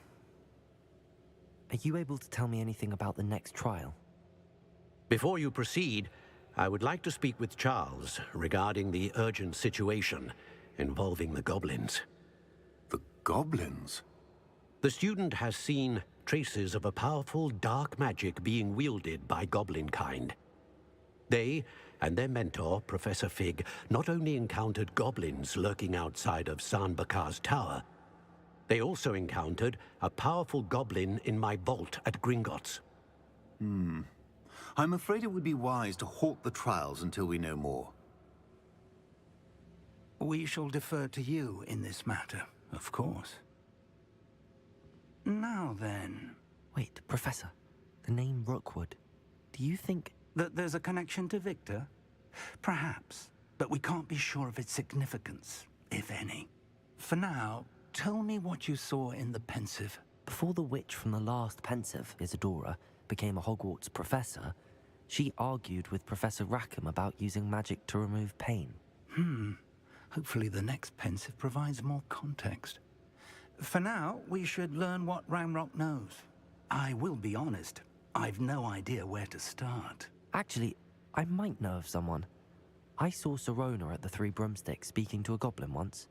Are you able to tell me anything about the next trial? Before you proceed, I would like to speak with Charles regarding the urgent situation involving the goblins. The goblins? The student has seen traces of a powerful dark magic being wielded by goblin kind. They and their mentor, Professor Fig, not only encountered goblins lurking outside of Sanbakar's tower, they also encountered a powerful goblin in my vault at Gringotts. I'm afraid it would be wise to halt the trials until we know more. We shall defer to you in this matter, of course. Now then... Wait, Professor. The name Rookwood. Do you think... that there's a connection to Victor? Perhaps, but we can't be sure of its significance, if any. For now, tell me what you saw in the pensive. Before the witch from the last pensive, Isadora, became a Hogwarts professor, she argued with Professor Rackham about using magic to remove pain. Hopefully the next pensive provides more context. For now, we should learn what Ranrock knows. I will be honest, I've no idea where to start. Actually, I might know of someone. I saw Serona at the Three Broomsticks speaking to a goblin once.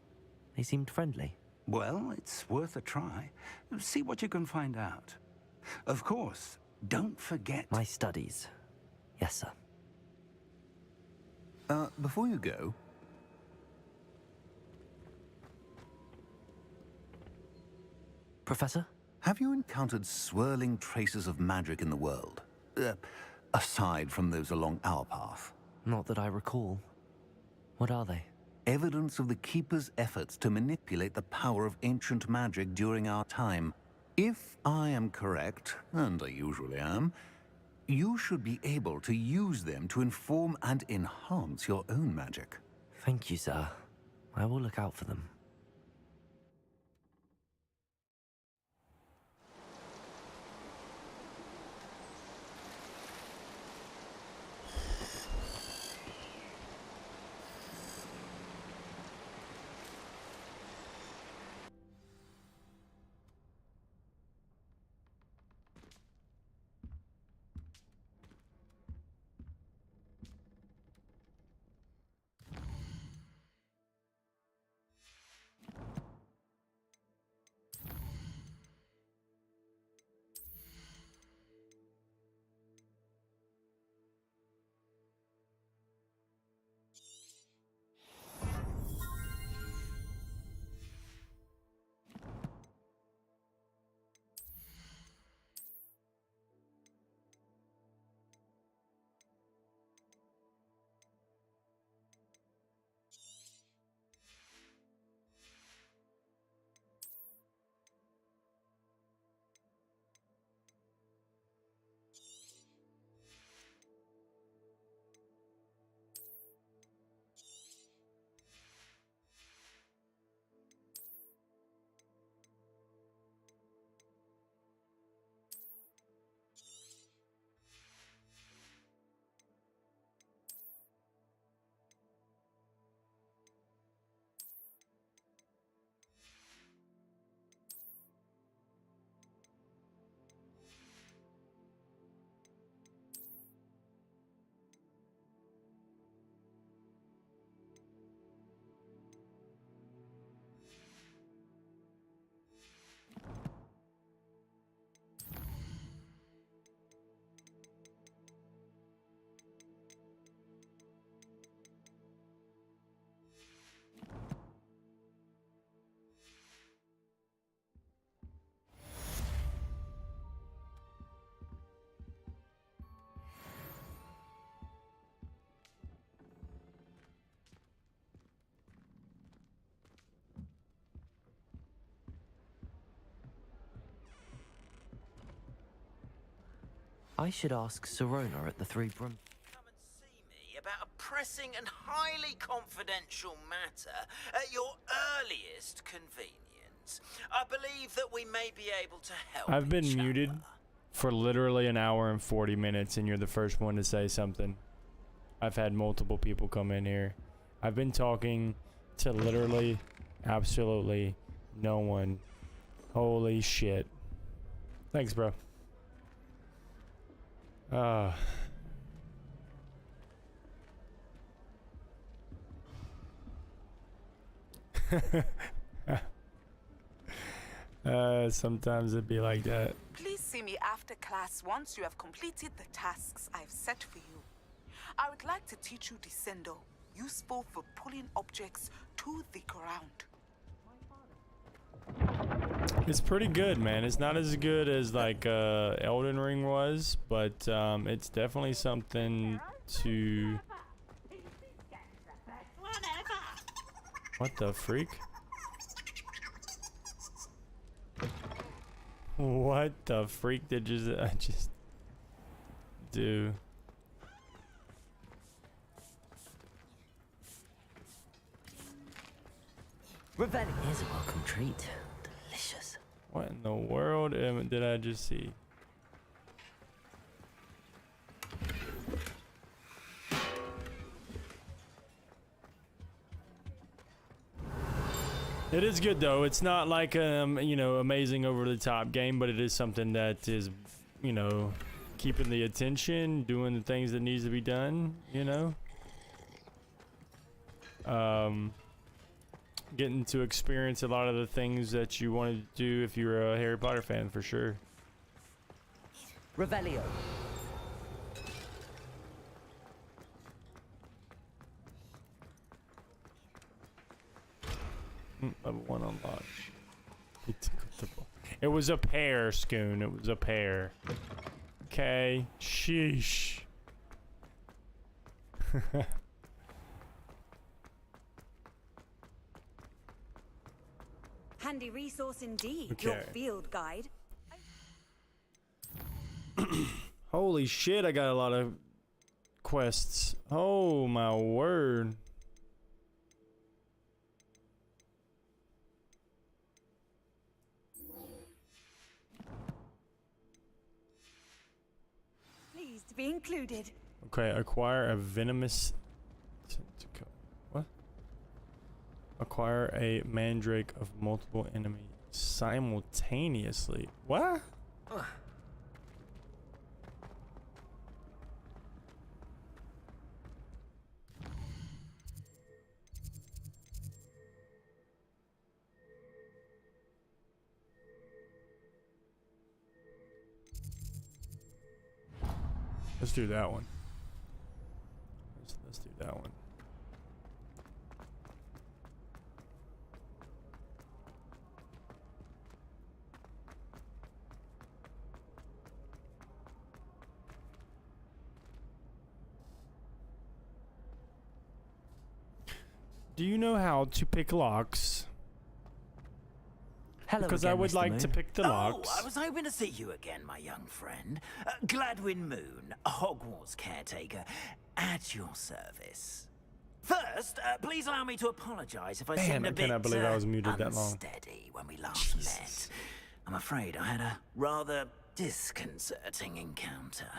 They seemed friendly. Well, it's worth a try. See what you can find out. Of course, don't forget... My studies. Yes, sir. Before you go... Professor? Have you encountered swirling traces of magic in the world? Aside from those along our path? Not that I recall. What are they? Evidence of the Keeper's efforts to manipulate the power of ancient magic during our time. If I am correct, and I usually am, you should be able to use them to inform and enhance your own magic. Thank you, sir. I will look out for them. I should ask Sirona at the Three Brim. About a pressing and highly confidential matter at your earliest convenience. I believe that we may be able to help. I've been muted for literally an hour and 40 minutes, and you're the first one to say something. I've had multiple people come in here. I've been talking to literally, absolutely no one. Holy shit. Thanks, bro. Sometimes it'd be like that. Please see me after class once you have completed the tasks I've set for you. I would like to teach you Descendo, useful for pulling objects to the ground. It's pretty good, man. It's not as good as like Elden Ring was, but it's definitely something to... What the freak? What the freak did I just do? Revelli, here's a welcome treat. Delicious. What in the world did I just see? It is good though. It's not like you know, amazing over the top game, but it is something that is, you know, keeping the attention, doing the things that needs to be done, you know. Getting to experience a lot of the things that you wanted to do if you're a Harry Potter fan, for sure. Revelio. Level 1 unlocked. It was a pair, Scoon. It was a pair. Okay. Sheesh. Handy resource indeed, Okay. your field guide. Holy shit, I got a lot of quests. Oh my word. Pleased to be included. Okay, acquire a venomous tentacle. What? Acquire a mandrake of multiple enemies simultaneously. What? Let's do that one. Let's do that one. Do you know how to pick locks? Hello because again, I would Mr. like Moon. to pick the locks. Oh, I was hoping to see you again, my young friend. Gladwin Moon, Hogwarts caretaker, at your service. First, please allow me to apologize if I Man, seemed I a bit cannot believe I was muted that long. unsteady when we last met. I'm afraid I had a rather disconcerting encounter.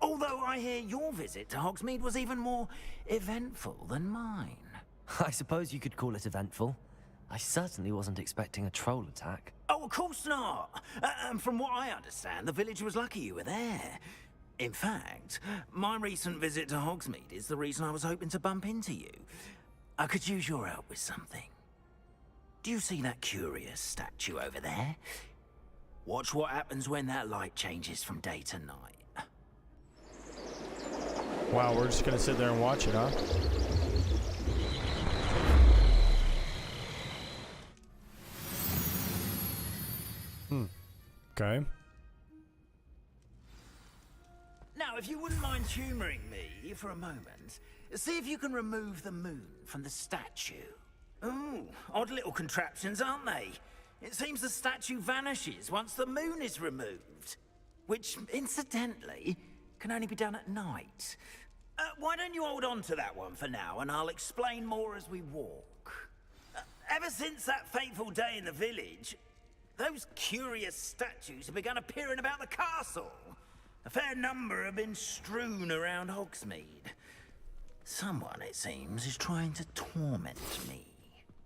Although I hear your visit to Hogsmeade was even more eventful than mine. I suppose you could call it eventful. I certainly wasn't expecting a troll attack. Oh, of course not. And from what I understand, the village was lucky you were there. In fact, my recent visit to Hogsmeade is the reason I was hoping to bump into you. I could use your help with something. Do you see that curious statue over there? Watch what happens when that light changes from day to night. Wow, we're just gonna sit there and watch it, huh? Okay. Now, if you wouldn't mind humoring me for a moment, see if you can remove the moon from the statue. Ooh, odd little contraptions, aren't they? It seems the statue vanishes once the moon is removed. which, incidentally, can only be done at night. Why don't you hold on to that one for now, and I'll explain more as we walk. Ever since that fateful day in the village, those curious statues have begun appearing about the castle. A fair number have been strewn around Hogsmeade. Someone, it seems, is trying to torment me.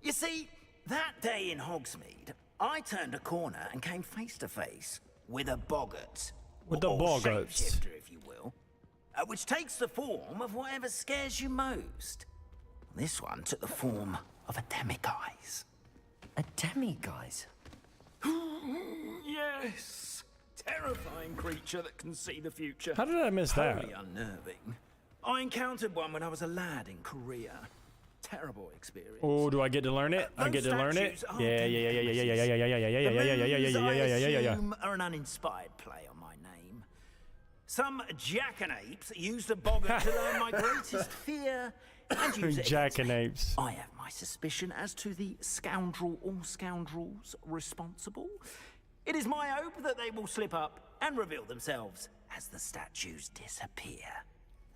You see, that day in Hogsmeade, I turned a corner and came face to face with a boggart. With the or boggarts. shapeshifter, if you will. Which takes the form of whatever scares you most. This one took the form of a demiguise. A demiguise? Yes! Terrifying creature that can see the future. How did I miss that? Wholly unnerving. I encountered one when I was a lad in Korea. Terrible experience. Oh, do I get to learn it? I get to learn it? Yeah, yeah. Are an uninspired play on my name. Some jackanapes used a boggart to learn my greatest fear and use it. Jackanapes. I have my suspicion as to the scoundrel or scoundrels responsible. It is my hope that they will slip up and reveal themselves as the statues disappear.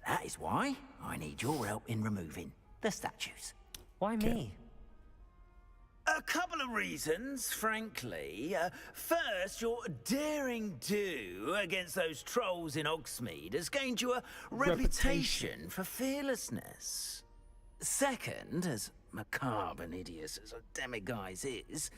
That is why I need your help in removing the statues. Why me? A couple of reasons, frankly. First, your daring do against those trolls in Hogsmeade has gained you a reputation for fearlessness. Second, as macabre and hideous as a demiguise is,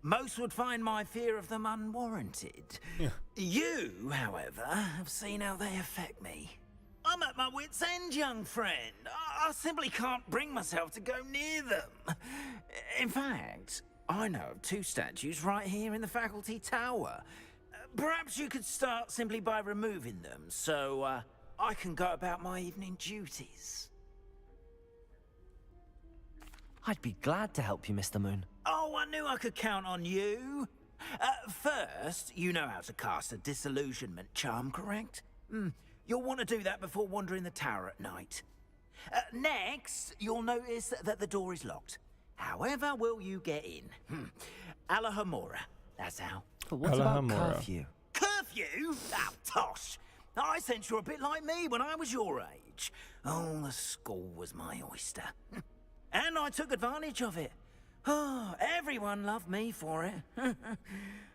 most would find my fear of them unwarranted. Yeah. You, however, have seen how they affect me. I'm at my wit's end, young friend. I simply can't bring myself to go near them. In fact, I know of two statues right here in the faculty tower. Perhaps you could start simply by removing them, so I can go about my evening duties. I'd be glad to help you, Mr. Moon. Oh, I knew I could count on you. First, you know how to cast a disillusionment charm, correct? You'll want to do that before wandering the tower at night. Next, you'll notice that the door is locked. However will you get in? Alahomora, that's how. But what about curfew? Curfew? Oh, tosh. I sense you're a bit like me when I was your age. Oh, the school was my oyster. And I took advantage of it. Oh, everyone loved me for it.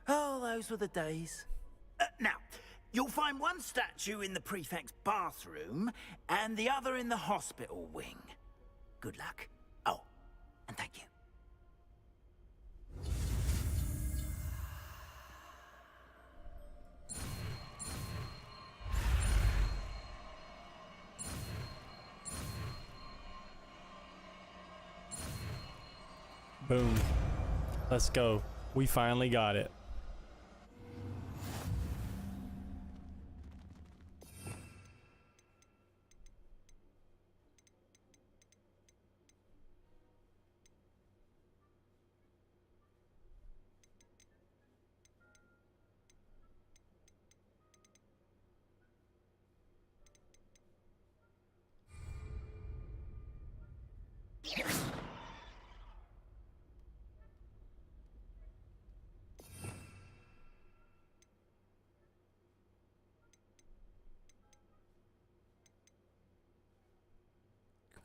Oh, those were the days. Now, you'll find one statue in the prefect's bathroom and the other in the hospital wing. Good luck. Oh, and thank you. Boom. Let's go. We finally got it.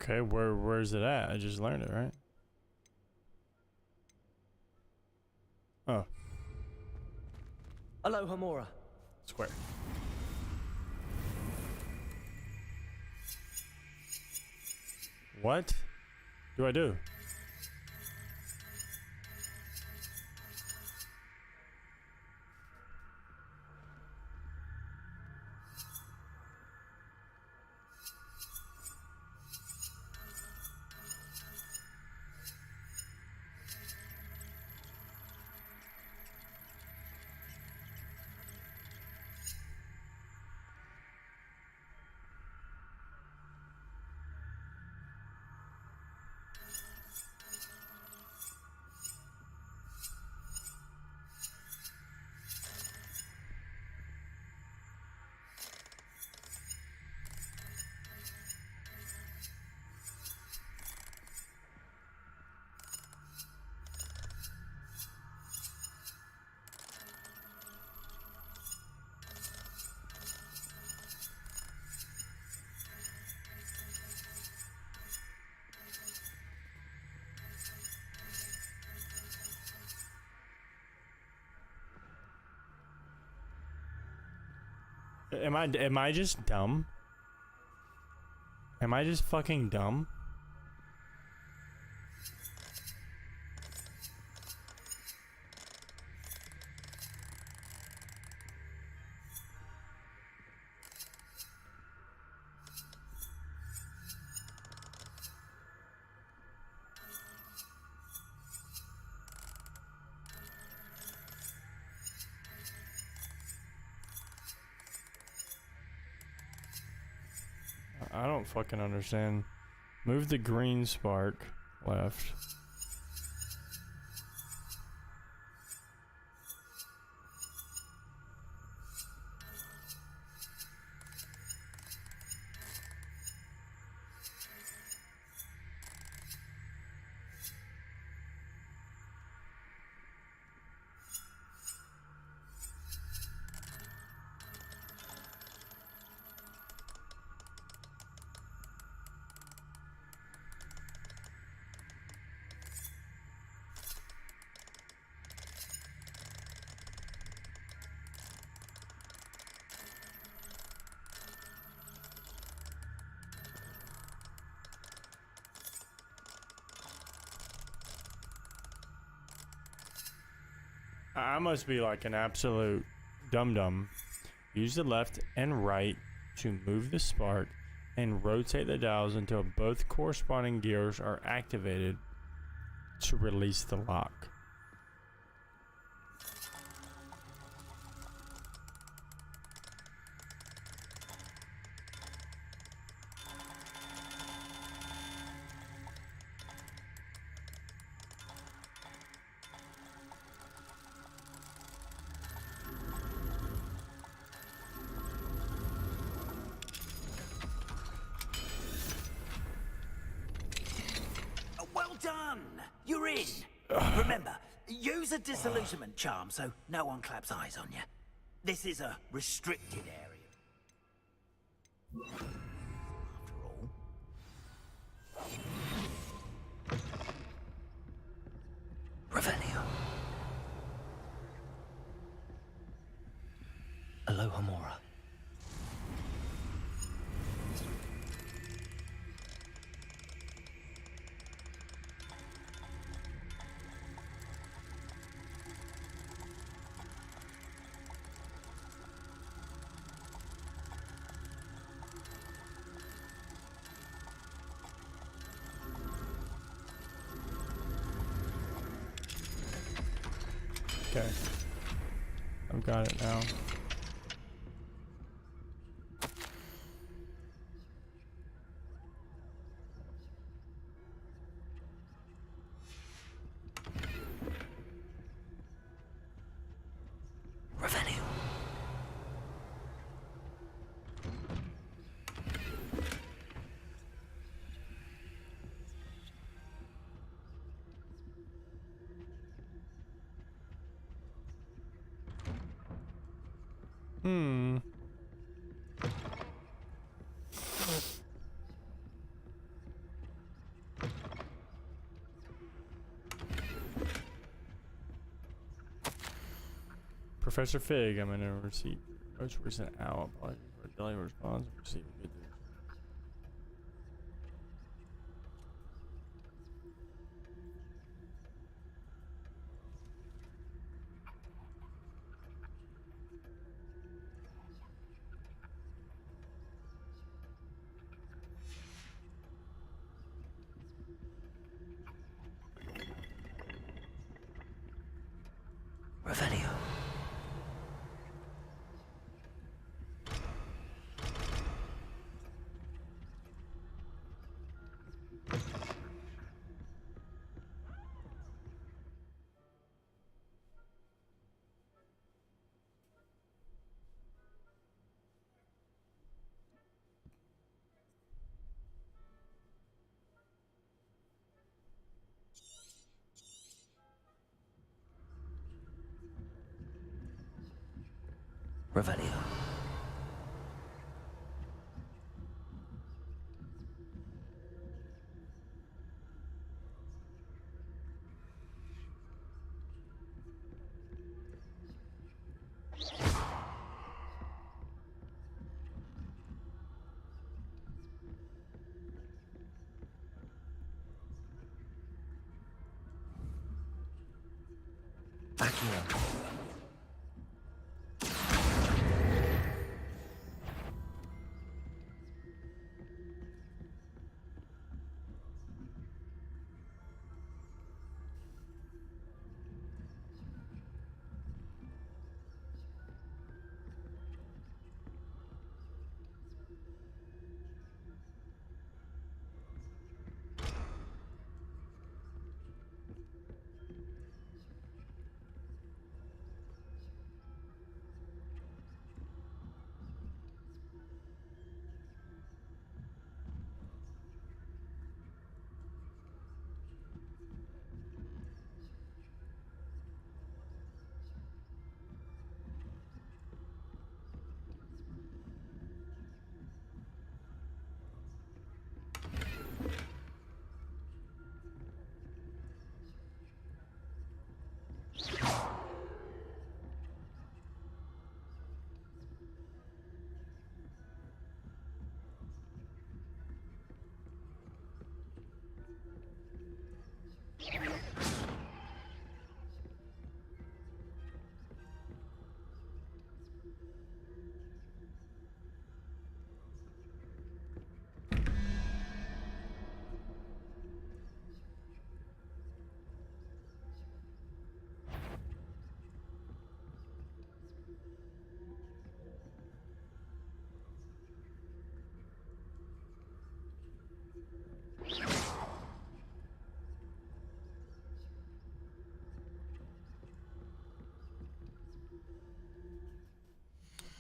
Okay, where's it at? I just learned it, right? Oh. Alohomora. Square. What do I do? Am I just dumb? Am I just fucking dumb? I don't fucking understand. Move the green spark left. I must be like an absolute dum-dum. Use the left and right to move the spark and rotate the dials until both corresponding gears are activated to release the lock. Well done! You're in! Remember, use a disillusionment charm so no one claps eyes on you. This is a restricted area. After all. Revelio. Aloha Mora. Okay. I've got it now. Revelio. Hmm. Professor Fig, I'm gonna receive most recent owl apology for a daily response. Receive good news. Revelio. Revelio. Akira.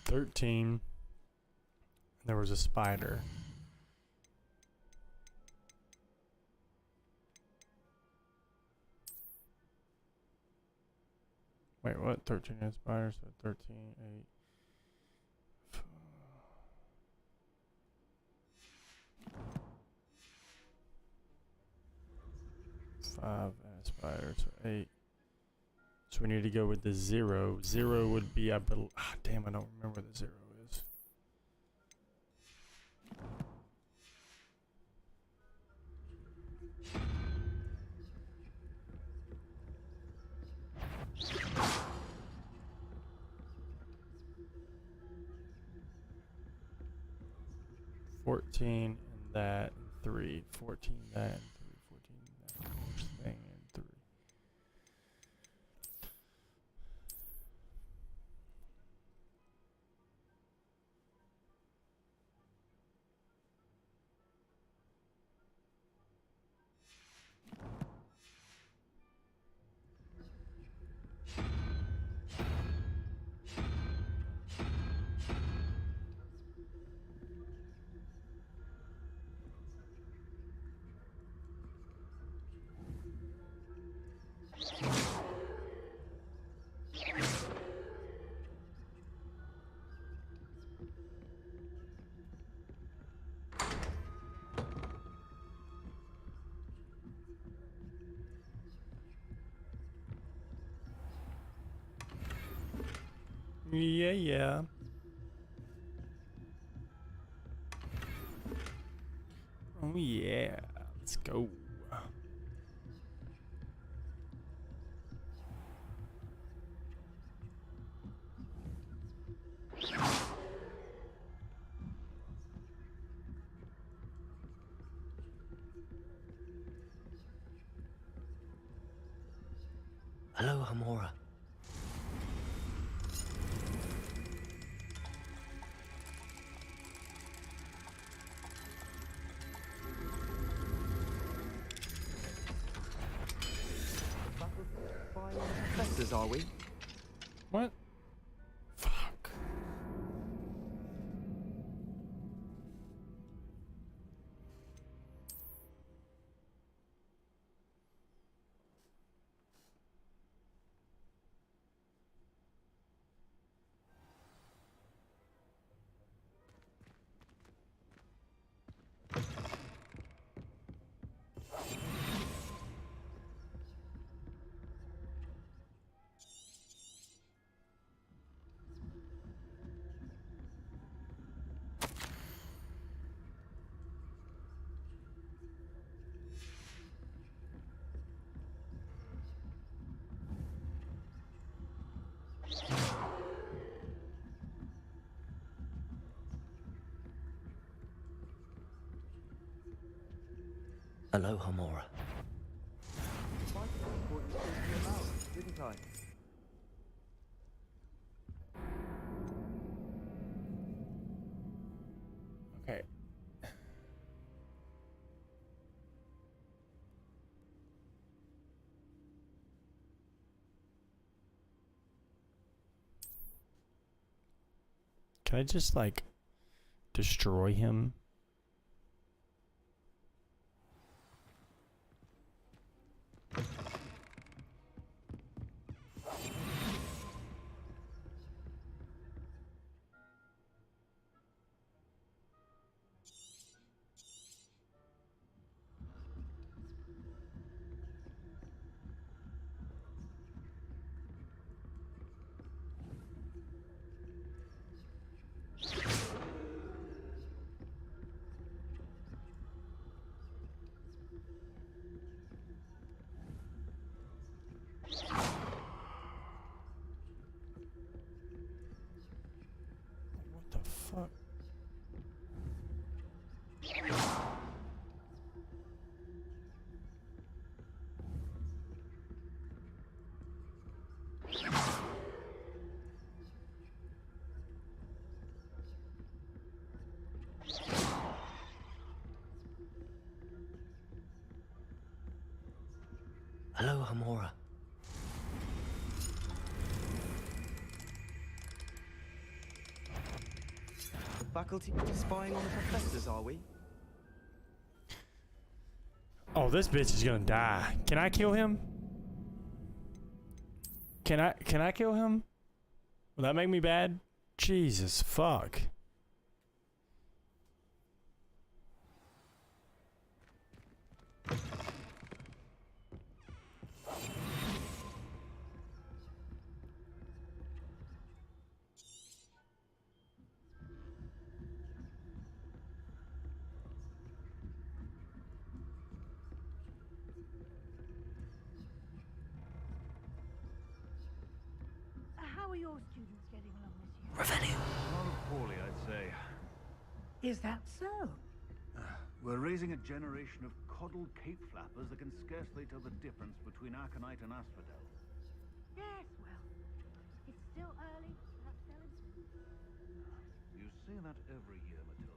"13. There was a spider." Wait, what? 13 had spiders, so 13, 8. 5 and a spider, so 8. So we need to go with the 0. 0 would be, I believe. Ah, damn, I don't remember what the 0 is. "14 and that and 3. 14 that and 3. 14 that horse thing and 3. Yeah. Oh yeah, let's go. Hello, Hamura. Professors, are we? What? Fuck. Aloha, Mora. Didn't I? Okay. Can I just, like, destroy him? What the fuck? Aloha, Mora. The faculty spying on the professors, are we? Oh, this bitch is gonna die. Can I kill him? Can I kill him? Will that make me bad? Jesus fuck. How are your students getting along this year? Revenue. Rather poorly, I'd say. Is that so? We're raising a generation of coddled cape flappers that can scarcely tell the difference between aconite and asphodel. Yes, well, it's still early. Perhaps they'll improve. You say that every year, Matilda.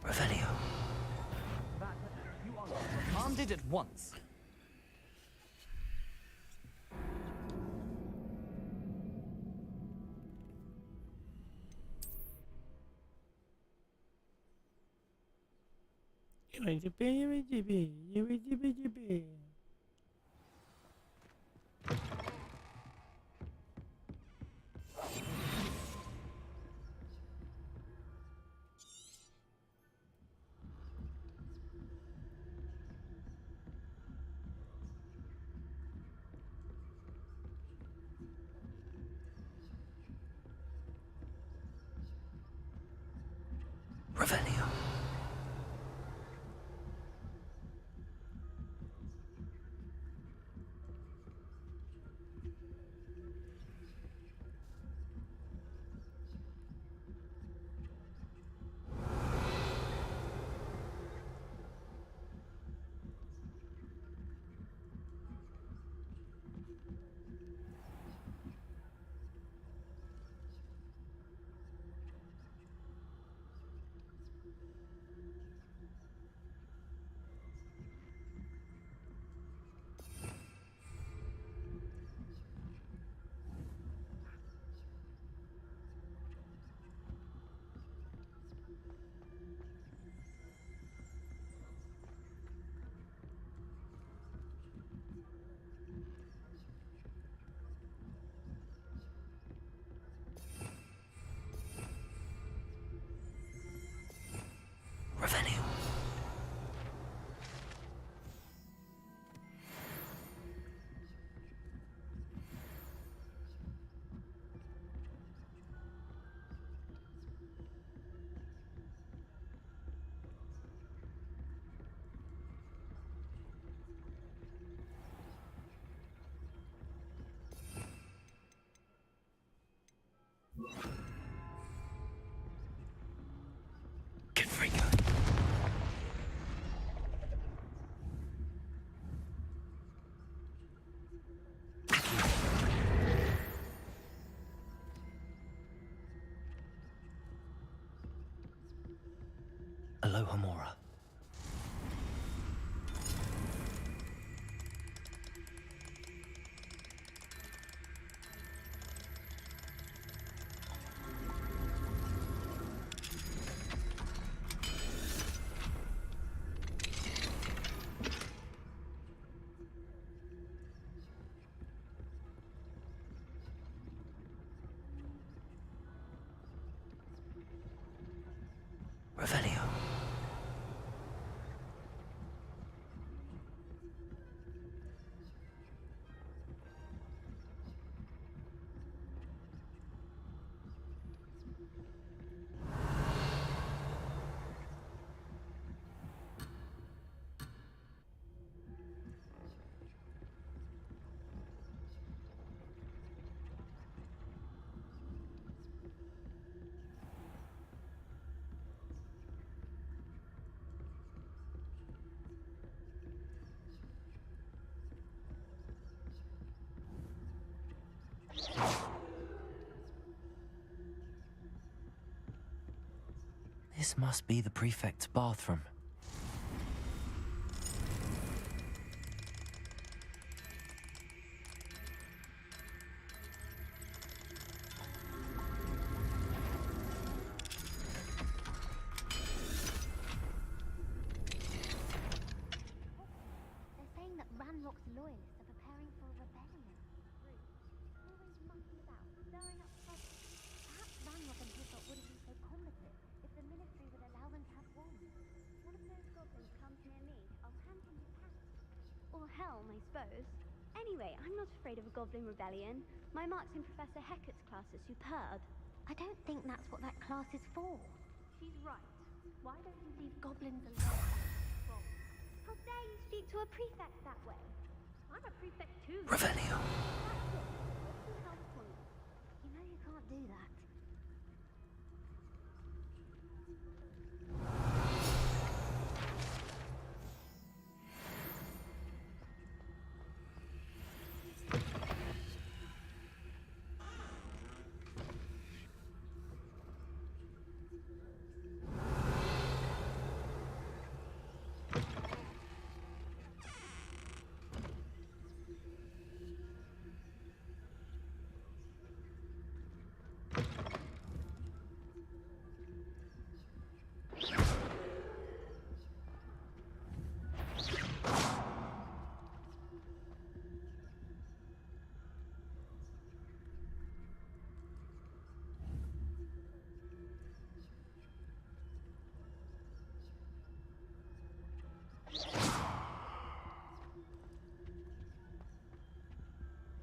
Revenue. You are commanded at once. Revenue. Revelio. Get free going. Aloha Mora. Revelio. This must be the prefect's bathroom. They're saying that Ranrock's loyalists are preparing for a rebellion. Always mucking about, stirring up trouble. Perhaps Ranrock and Hippot wouldn't be so combative if the Ministry would allow them to have wands. One of those goblins comes near me, I'll hand him his hat. Or helm, I suppose. Anyway, I'm not afraid of a goblin rebellion. My marks in Professor Hecat's class are superb. I don't think that's what that class is for. She's right. Why don't you leave goblins alone? Well, how dare you speak to a prefect that way? I'm a prefect too. Revelio. That's it. What's your house point? You know you can't do that.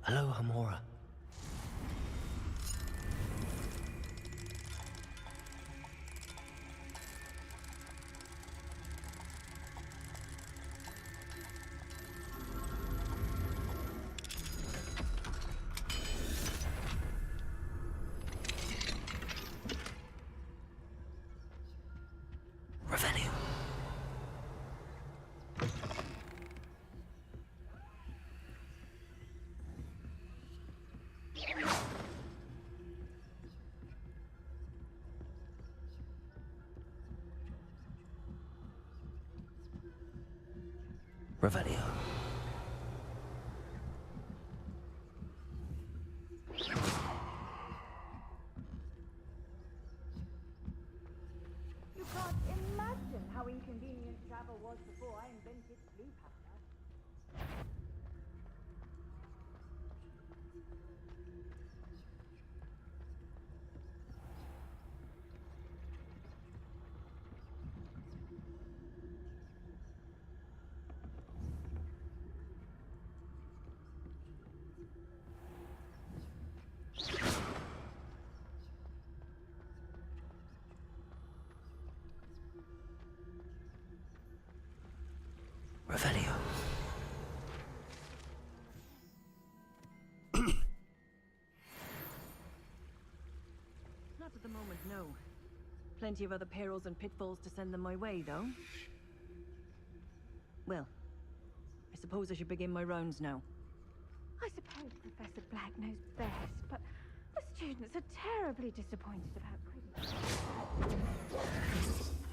Aloha Mora. Revelio. Revelio. You can't imagine how inconvenient travel was before I invented blue powder. plenty of other perils and pitfalls to send them my way, though. Well, I suppose I should begin my rounds now. I suppose Professor Black knows best, but the students are terribly disappointed about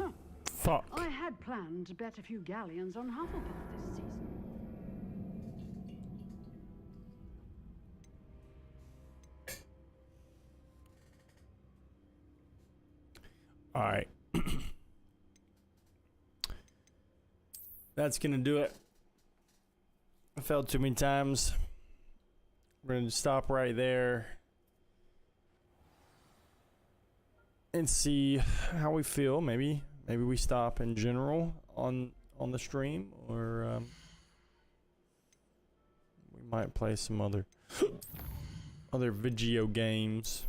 Quidditch. Fuck. I had planned to bet a few galleons on Hufflepuff this season. All right. That's gonna do it. I failed too many times. We're gonna stop right there and see how we feel. Maybe we stop in general on the stream, or we might play some other video games.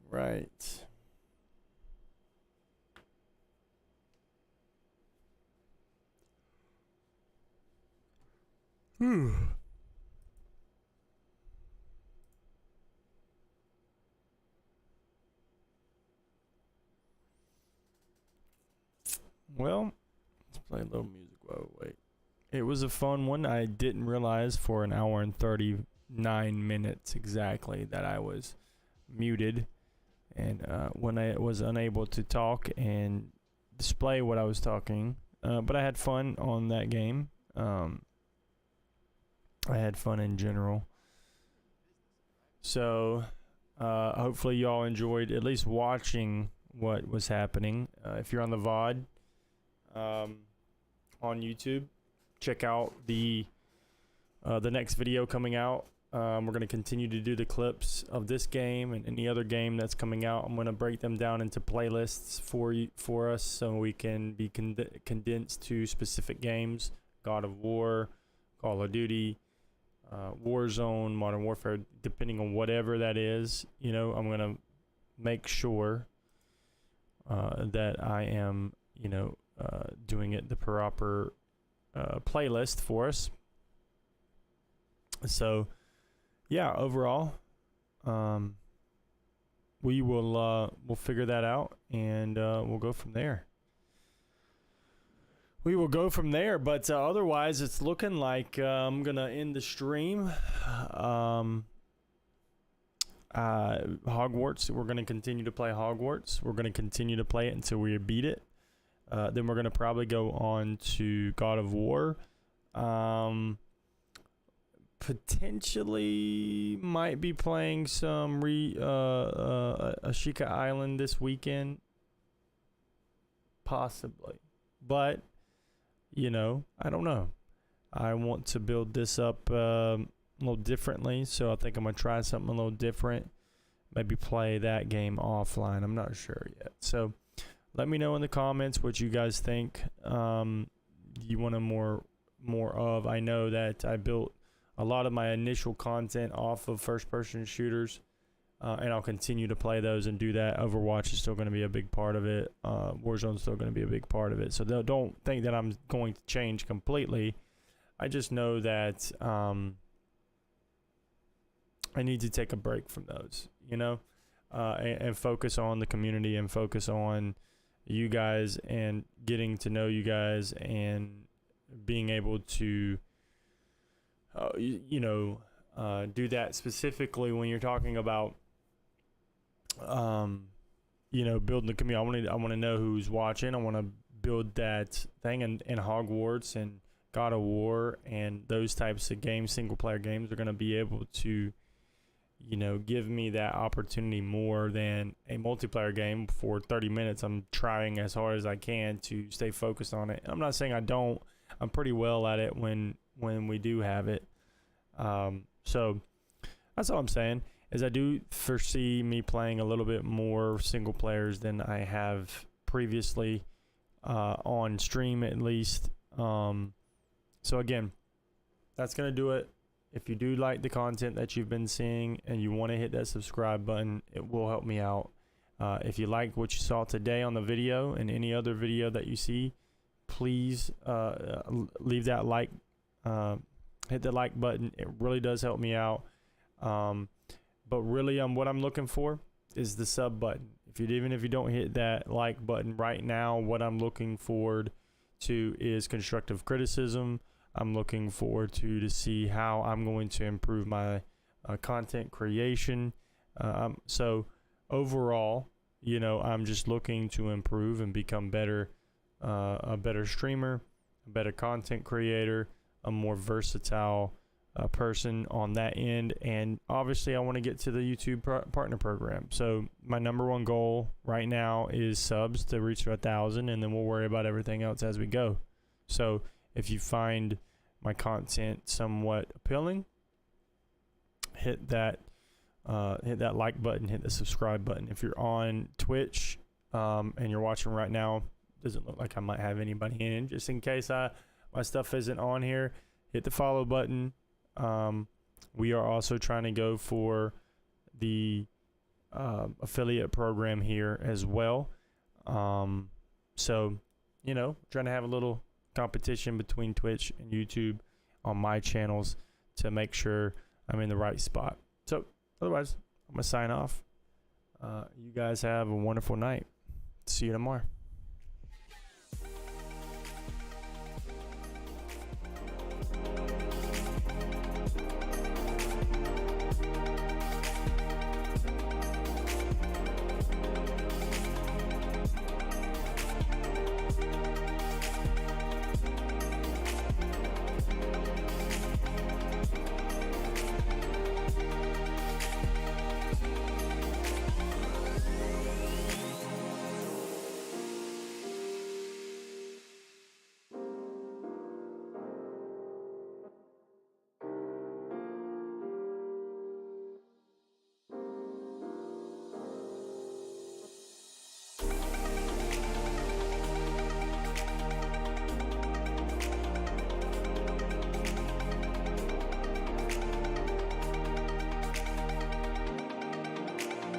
Right. Well, let's play a little music while we wait. It was a fun one. I didn't realize for an hour and 39 minutes exactly that I was muted, and when I was unable to talk and display what I was talking, but I had fun on that game. I had fun in general. So hopefully y'all enjoyed at least watching what was happening. If you're on the VOD on YouTube, check out the next video coming out. We're going to continue to do the clips of this game and any other game that's coming out. I'm going to break them down into playlists for us so we can be condensed to specific games. God of War, Call of Duty, Warzone, Modern Warfare, depending on whatever that is. You know, I'm going to make sure that I am, doing it the proper playlist for us. So, yeah, overall, we'll figure that out, and we'll go from there. We will go from there, but otherwise, it's looking like I'm gonna end the stream. Hogwarts. We're gonna continue to play Hogwarts. We're gonna continue to play it until we beat it. Then we're gonna probably go on to God of War. Potentially might be playing some Ashika Island this weekend. Possibly. But, I don't know. I want to build this up a little differently, so I think I'm going to try something a little different. Maybe play that game offline. I'm not sure yet. So let me know in the comments what you guys think. You want more of. I know that I built a lot of my initial content off of first-person shooters, and I'll continue to play those and do that. Overwatch is still going to be a big part of it. Warzone is still going to be a big part of it. So don't think that I'm going to change completely. I just know that I need to take a break from those, and focus on the community and focus on you guys and getting to know you guys and being able to do that specifically when you're talking about, building the community. I want to know who's watching. I want to build that thing, and Hogwarts and God of War and those types of games, single player games, are going to be able to, give me that opportunity more than a multiplayer game. For 30 minutes, I'm trying as hard as I can to stay focused on it. I'm not saying I don't. I'm pretty well at it when we do have it. So that's all I'm saying, is I do foresee me playing a little bit more single players than I have previously, on stream at least. So again, that's going to do it. If you do like the content that you've been seeing and you want to hit that subscribe button, it will help me out. If you liked what you saw today on the video and any other video that you see, please leave that like, hit the like button. It really does help me out. But really, what I'm looking for is the sub button. Even if you don't hit that like button right now, what I'm looking forward to is constructive criticism. I'm looking forward to see how I'm going to improve my content creation. So overall, I'm just looking to improve and become better, a better streamer, a better content creator, a more versatile person on that end. And obviously I want to get to the YouTube partner program. So my number one goal right now is subs to reach 1,000, and then we'll worry about everything else as we go. So if you find my content somewhat appealing, hit that like button, hit the subscribe button. If you're on Twitch and you're watching right now, doesn't look like I might have anybody in. Just in case my stuff isn't on here, hit the follow button. We are also trying to go for the affiliate program here as well. So, trying to have a little competition between Twitch and YouTube on my channels to make sure I'm in the right spot. So, otherwise, I'm going to sign off. You guys have a wonderful night. See you tomorrow.